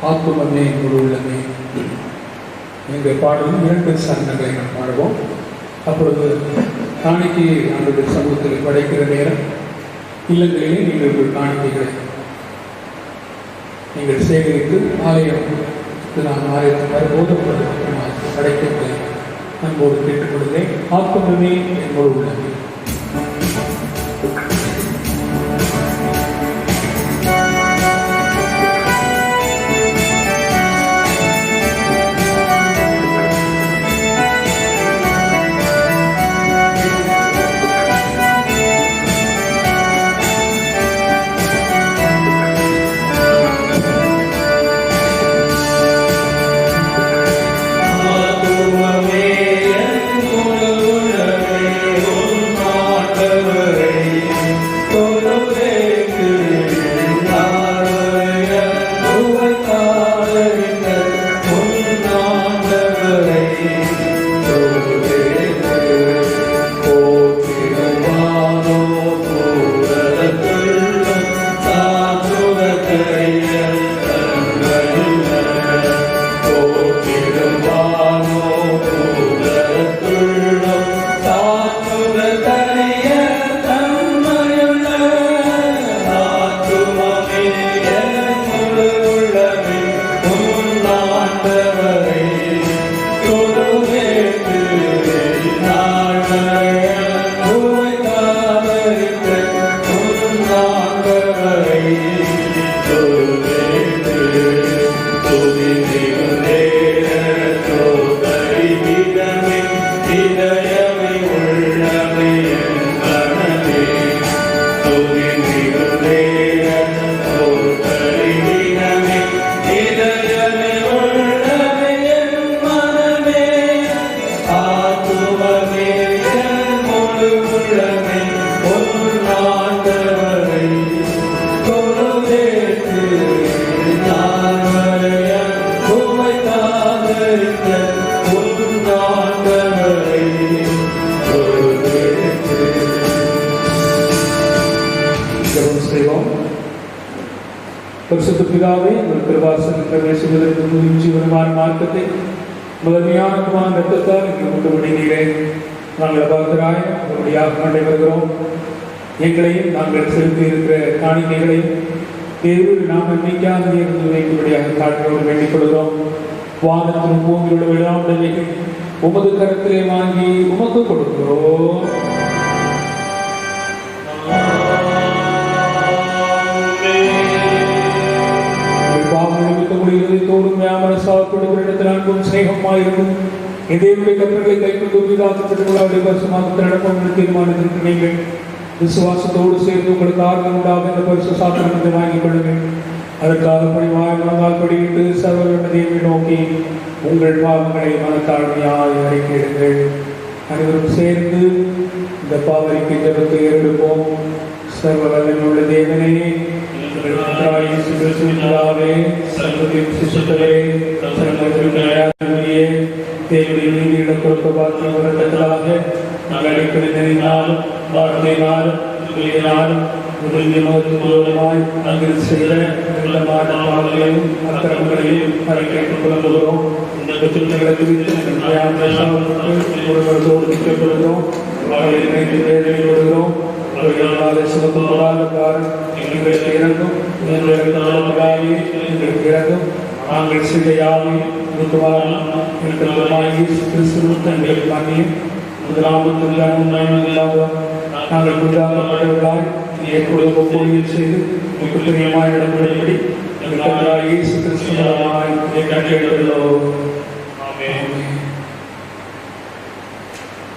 ஆத்துமமே உள்ளமே எங்கள் பாடலும் 2 சரணங்களை நாம் பாடுவோம். அப்பொழுது காணிக்கை ஆண்டுடைய சமூகத்தில் படைக்கிற நேரம் இல்லங்களிலே நீங்கள் உங்கள் காணிக்கைகளை நீங்கள் சேகரித்து ஆலயம் நாம் ஆலயத்தில் வரும்போது படைக்கங்களை நம்மோடு கேட்டுக்கொள்கிறேன். ஆத்துமமே எங்களோடு உள்ளமே. ஆத்துமமே என் முழு உள்ளமே, உன் பரிசுத்த பிதாவே, ஒரு கிருபாசனத்தை பேசுவதற்கு ஜீவனமான மார்க்கத்தை முதன்மையான ரத்தத்தால் எங்களுக்கு விடுகிறேன். நாங்கள் பார்க்கிறாய் அப்படியாக நடைபெறுகிறோம். எங்களையும் நாங்கள் செலுத்தி இருக்கிற காணிக்கைகளையும் தேவரு நாம் நம்பிக்கையாக இருந்து வைக்கும்படியாக காட்டுகிறோம் வேண்டிக் கொள்கிறோம். வானத்தின் பூமியோட விழாவுடையவைகள் உமது கருத்திலே வாங்கி உமக்கு கொடுக்கிறோம். தோடும் வியாபாரத்தில் அன்பும் சிநேகமாயிருக்கும் இதேவுடைய கற்பனை கைக்கொண்டு விதாக்கப்பட்டு பரிசுமாக நடக்கும் தீர்மானித்திருக்கிறீர்கள். விசுவாசத்தோடு சேர்ந்து உங்களுக்கு ஆர்வம் உண்டாக இந்த பரிசு சாத்திரம் வாங்கிக் கொள்ளுங்கள். அதற்காக பணிவாய் படியிட்டு சர்வதேவை நோக்கி உங்கள் பாவங்களை மனத்தாழ்மையாய் அறிக்கையிடுங்கள். அனைவரும் சேர்ந்து இந்த பாவரிக்கை ஜபத்தை ஏறெடுப்போம். சர்வ வல்லமையுள்ள தேவனே, தேவனுடைய நீதியிடம் கொடுக்க பாக்கியம் வரத்தக்கதாக அடிக்கடி நினைனாலும் வார்த்தையினாலும் முதலியமாய் நாங்கள் செய்த விதமான பாவங்களையும் அக்கிரமங்களையும் அதை கேட்டுக் கொள்ளுகிறோம். இந்த குற்றங்களை குறித்து ஒருவரோடு நிற்கப்படுகிறோம். அவர்களை நினைத்து வேதனை கொள்கிறோம். சிவக்குமாரான காரணம் எங்களுக்கு இறங்கும், எங்களுக்கு இறங்கும். நாங்கள் செய்த யாவையும் எங்களுக்கு மன்னியும். நாங்கள் உண்டாக்கப்பட்டவர்களால் எப்பொழுது கோயில் செய்து உங்களுக்கு பிரியமாய் இடம்பெறும்படி இயேசு கிறிஸ்துவாய் கேட்டுள்ளோம்.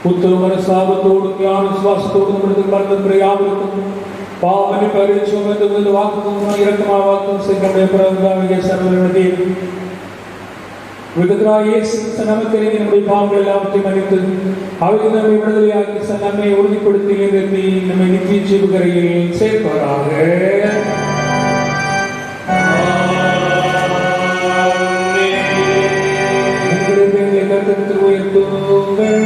புத்தகமர சாபத்தோடு ஞான விசுவாசத்தோடு மருந்து யாவருக்கும் பாவனை பரிசுமந்து வாக்குக்கும் இரக்கமாக வாக்கும் செய்ய பிறகு சர்வனுடைய நமக்கு நம்முடைய பாவங்கள் எல்லாவற்றையும் அறிந்து அவர்கள் நம்மை விடுதலையாக்கி நம்மை உறுதிப்படுத்தி நிறுத்தி நம்மை நித்திய ஜீவகரையில் சேர்ப்பாராக. கருத்து உயர்த்துங்கள்.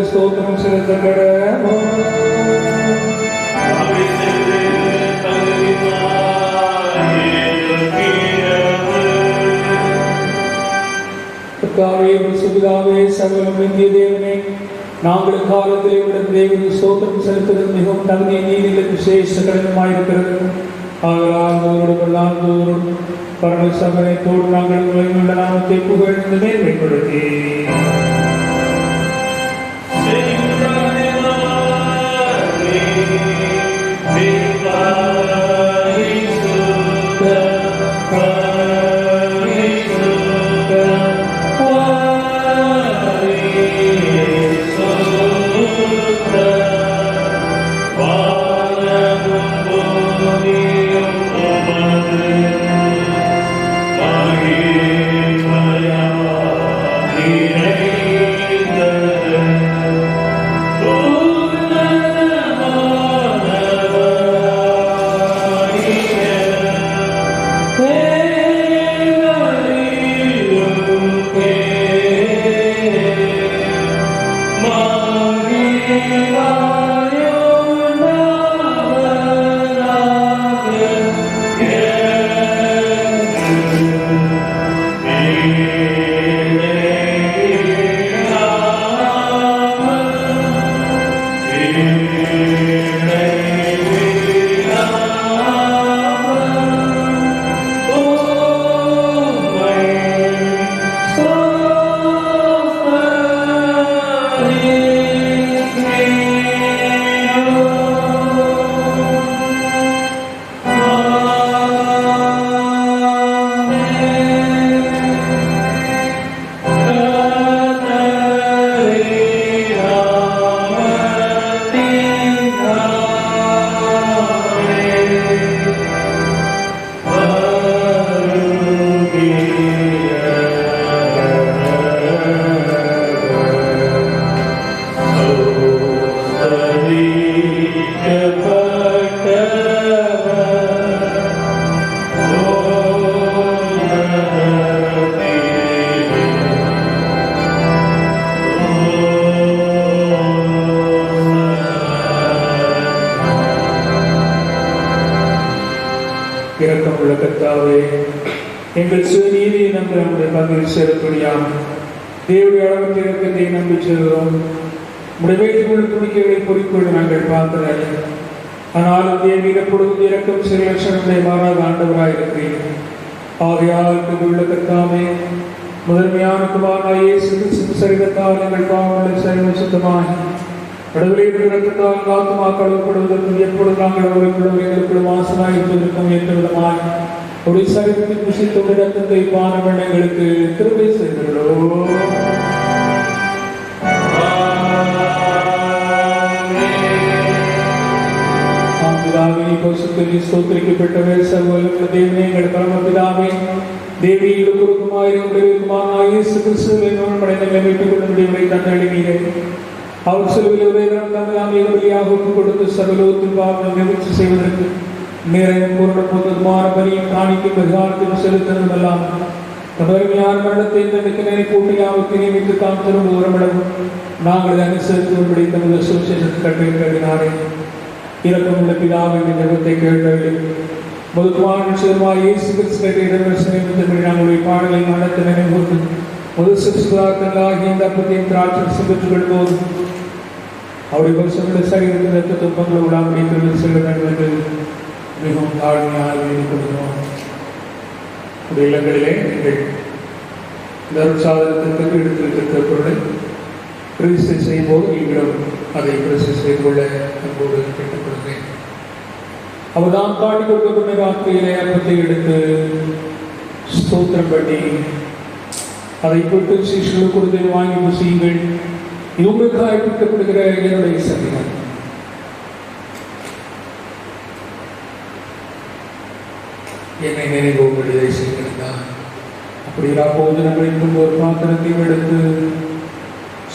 ஸ்தோத்திரம் செலுத்தப்பட சகலம் இந்திய தேவனே, நாங்கள் காலத்திலே விட தேவனை ஸ்தோத்திரம் செலுத்துவது மிகவும் தகுதியை நீதிகளுக்கு விசேஷ கடினமாயிருக்கிறது. ஆகலாதோடு பரமசமயத்தோடு நாங்கள் உலகிலுள்ள நாமத்தை புகழ்ந்து மேன்மைப்படுத்தி Amen. கர்த்தாவே, எங்கள் சுயநீதியை நம்பி நம்முடைய பங்கில் செலுத்தடியாமல் தேவடைய அளவு இறக்கத்தை நம்பி செல்கிறோம். உடைய வேண்டுகோள் துணிக்கைகளை குறிக்கொண்டு நாங்கள் பார்க்கிறேன். ஆனாலும் தேவீக பொழுது இறக்கம் சில லட்சணங்களை மாறாத ஆண்டவராயிருக்கிறீர்கள். ஆகையால் உள்ள கர்த்தாவே, முதன்மையான குமாரனாகிய இயேசு கிறிஸ்து சரீரத்தால் எங்கள் பாவங்களை சரீரம் சுத்தமாகி கடவுளை இரத்தத்தால் ஆத்துமா கழுவப்படுவதற்கும் எப்பொழுது நாங்கள் அவர்களுக்குள்ளும் எங்களுக்குள்ளும் வாசனாய் இருப்பதற்கும் ஏற்ற விதமாய் ஒரு சரீரத்தை புசித்த இரத்தத்தை பானம் எங்களுக்கு கிருபை செய்கிறோம். ஸ்தோத்திரிக்கப்பட்டவர் சர்வவல்லமை தேவனே, எங்கள் பரமபிதாவே, தேவியில் குருக்குமாயிரும் குமாரனாகிய இயேசு கிறிஸ்துவை மடைந்தங்களை மீட்டுக் கொள்ள முடியவில்லை தந்தளினீரே. அவர் சிலுவையில் ஒரே தரம் தந்தை பலியாக ஒப்புக் கொடுத்து சர்வலோகத்தின் பாவங்களை நிவர்த்தி செய்வதற்கு நேரம் பூரணமான பலியும் காணிக்கும் பரிகாரத்தையும் செலுத்தினதெல்லாம் அருமையான மரணத்தை தனக்கு நினைப்பூட்டி யாவுக்கு நியமித்து தாம் திரும்ப உரமிடவும் நாங்கள் அனுசரித்தும்படி தமது சுவிசேஷத்தை கட்டினாரே. இரக்கமுள்ள பிதாவை ஜெபத்தை கேட்டவர்களே, முதற்குமாரன் சிறுமாய் இயேசு கிறிஸ்துவை நாங்களுடைய பாடலை மனத்தை நினைவுகூர்ந்து முதல் சிறுசுதாரங்களாகி இந்த அப்பத்தையும் திராட்சை பெற்றுக் கொள்வோம். அவருடைய வருஷங்களுடைய சரீரத்தில் ரத்த துன்பங்களை விடாமல் செல்ல வேண்டும் என்று மிகவும் தாழ்மையாக வேண்டிக் கொள்கிறோம். உடைய இல்லங்களிலே நீங்கள் தர்மசாதனத்திற்கு எடுத்திருக்கிற பொருளை பிரதிஷ்டை செய்யும் போது நீங்களும் அதை பிரதிஷ்டை செய்து கொள்ள அன்போடு கேட்டுக்கொள்கிறேன். அவர்தான் காட்டி கொடுக்கப்பட்ட ராத்திரியிலே அப்பத்தை எடுத்து ஸ்தோத்திரம் பண்ணி அதை போட்டு சீஷர்களுக்கு கொடுத்து வாங்கி புசியுங்கள், இது உங்களுக்காக கொடுக்கப்படுகிற என்னுடைய சரீரம். என்னை நினைவு இதை செய்திருந்தான். அப்படி அப்போது நம்ம ஒரு பாத்திரத்தையும் எடுத்து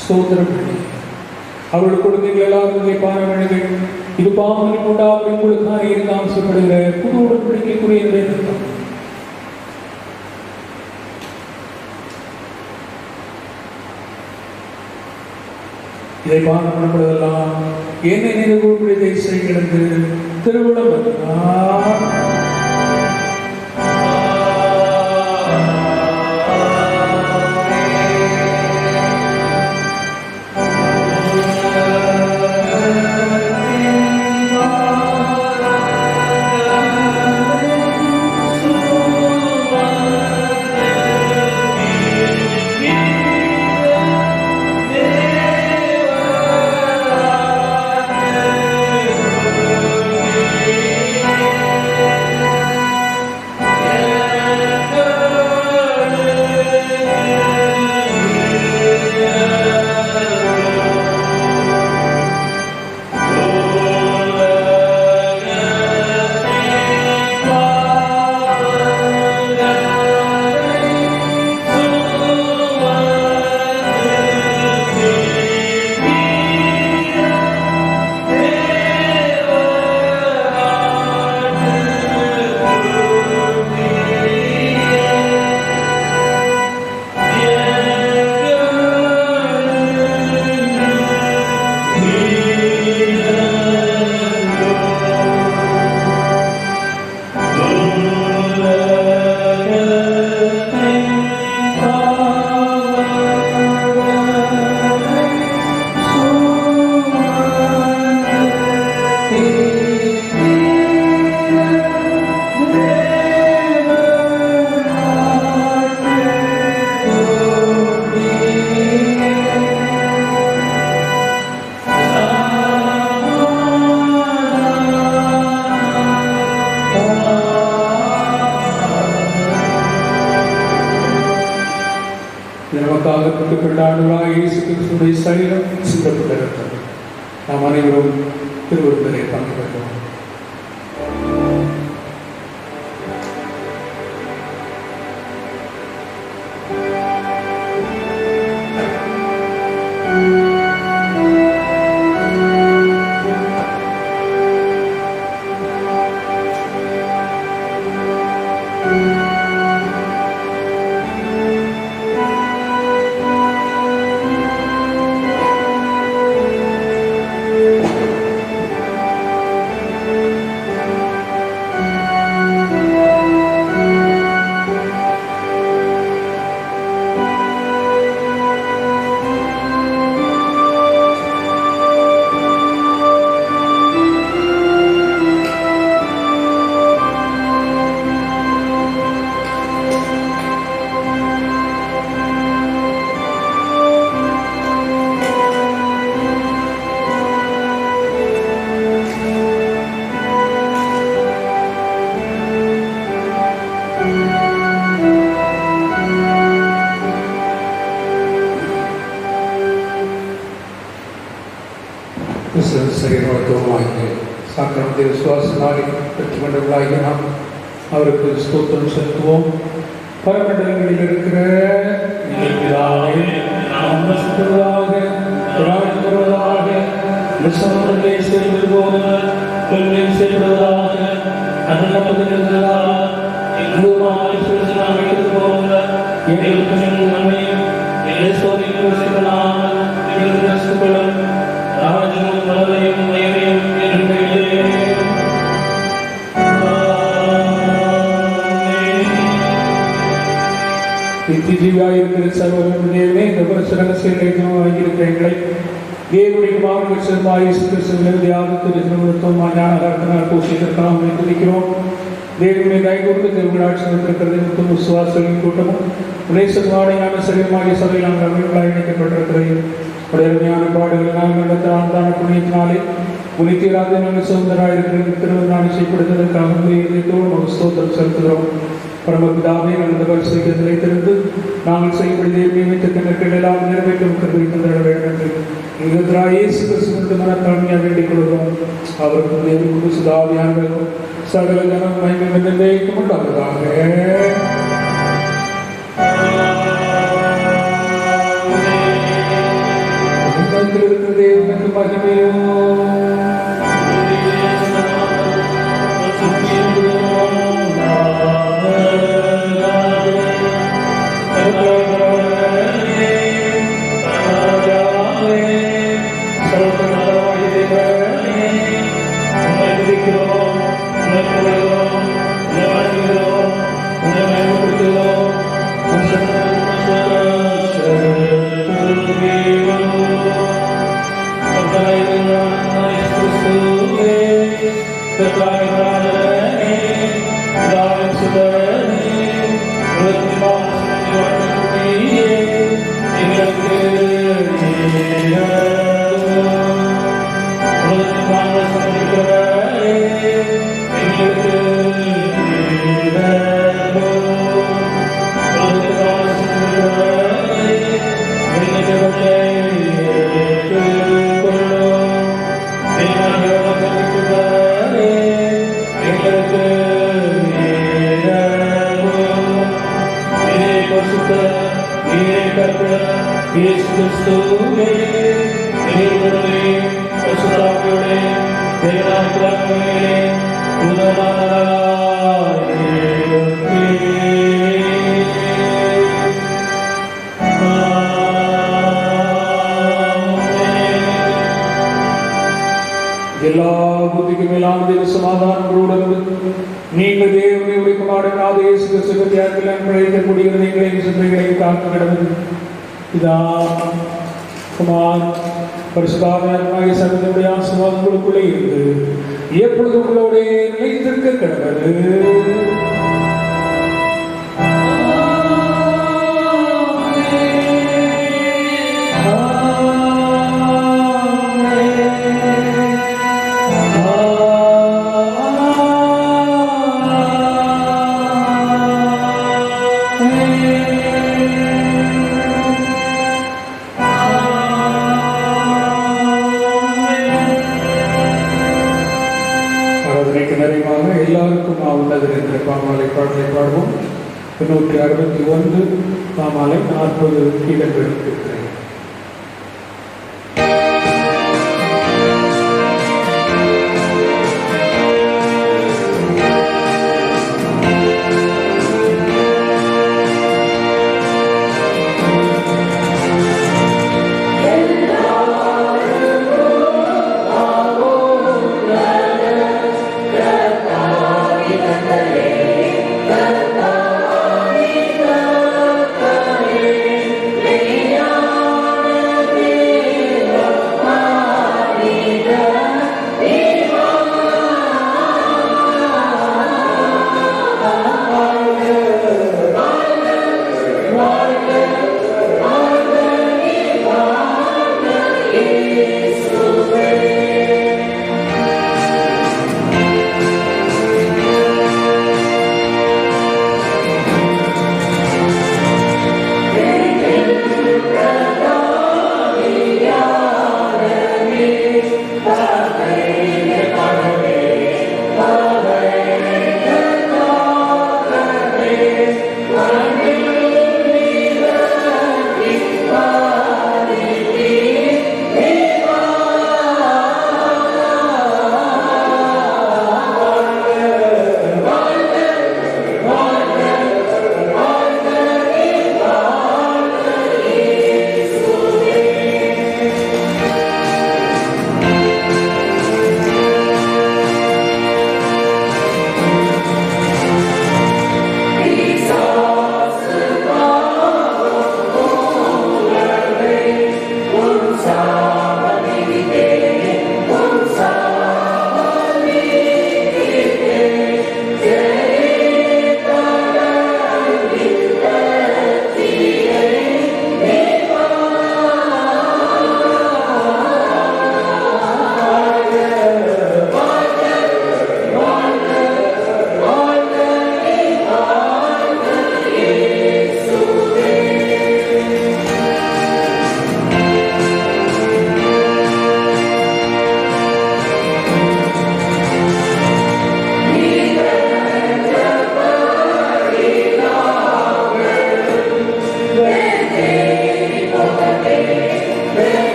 ஸ்தோத்திரம் பண்ணி அவர்கள் கொடுத்தீர்கள் எல்லாரும் பாரவணிகள், இது பாவனை கொண்டா உங்களுக்காக இருந்த அவசரப்படுகிற புது உடன்படிக்கைக்குரிய இதை பாடப்படுவதெல்லாம் என்னை நினைவு இதை செய்கிறது திருவிழம். நமக்காக கொடுக்கப்பட்ட ஆண்டவராகிய இயேசு கிறிஸ்துவின் சரீரம் சிந்தப்பட்டிருக்கிறது. நாம் அனைவரும் திருவிருந்திலே பங்கு பெற்றோம். பயன்படுத்துவோமாக. சாக்கிரமத்தை விசுவாசனாலே பெற்றுக்கொண்டவர்களாகி நாம் அவருக்கு ஸ்தோத்திரம் செலுத்துவோம். பரமண்டலங்களில் இருக்கிற பிதாவே, நாமம் பரிசுத்தப்படுவதாக, ராஜ்யம் வருவதாக, விசுவாசத்தை செய்வது போல கொள்கையும் செய்வதாக, அருளப்பட்டிருந்ததாக எங்களுமாய் சுரசனாக இருப்போம். எங்களுக்கு நன்மையும் இயேசுவின் வசனங்களால் எங்களுக்கு ரட்சிப்புகளும் ராஜ்யமும் வல்லமையும் மகிமையும் என்றென்றைக்கும் நித்தியஜீவியாயிருக்கிற சர்வவல்லமை தேவனே, இந்த வருஷ ரகசியங்களை வாங்கியிருக்கிற எங்களை தேவனுடைய மாவட்ட சிறப்பாக இயேசு கிறிஸ்துவின் தியாகத்தை ஞானகாரத்தினால் போஷித்திருக்கலாம் துதிக்கிறோம். தேவனுடைய கை கொடுத்து தேவனாட்சி இருக்கிறது மொத்தம் விசுவாசங்களின் கூட்டமும் உலேசமான ஞான சரீரமாகிய சபையில் நாங்கள் அமிழ்களாக இணைக்கப்பட்டிருக்கிறது. உடையமையான பாடுகள் நாங்கள் நடத்தான புண்ணியத்தினாலே உனித்தீராக நாங்கள் சுதந்திராக இருக்கிற திருவண்ணாமலை செய்யப்படுவதற்காக இதயத்தோடு ஸ்தோத்திரம் செலுத்துகிறோம். பரமபிதாவே, நல்ல வரிசைக்கு நிலைத்திருந்து நாங்கள் செய்யப்படிய நியமித்தெல்லாம் நிறைவேற்றும் கருவி தந்திட வேண்டும் என்று இயேசு கிறிஸ்துவின் மனத்தாழ்மையாக வேண்டிக் கொள்கிறோம். அவருக்கு தேவன் சுதாவியார்களும் சகல ஜனம் மகிமை நிலைக்கும் உண்டாவதாக. இருக்கிற தேவனுக்கு மகிமையும் எல்லா புத்திக்கும் மேலான தேவ சமாதானங்களோடு நீங்கள் தேவனை உடைக்கமாடாத இயேசு கிறிஸ்துவின் தியாகத்தில் பிழைக்கக்கூடிய நீங்களையும் சிந்தைகளையும் காக்க கடவுள் இதா குமார் பரிசுத்தாவியாகிய சகோதரனுடைய ஆசீர்வாதங்களுக்குள்ளே இருந்து எப்பொழுது உங்களோட நிலைத்திருக்க கடவுள். எல்லாருக்கும் உன்னதர் என்ற பாமாலை பாடலை பாடுவோம். 161 பாமாலை 40 இடங்கள் இருக்கிறேன். Yeah.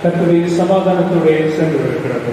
கர்த்தருடைய சமாதானத்துடைய சென்று இருக்கிறது.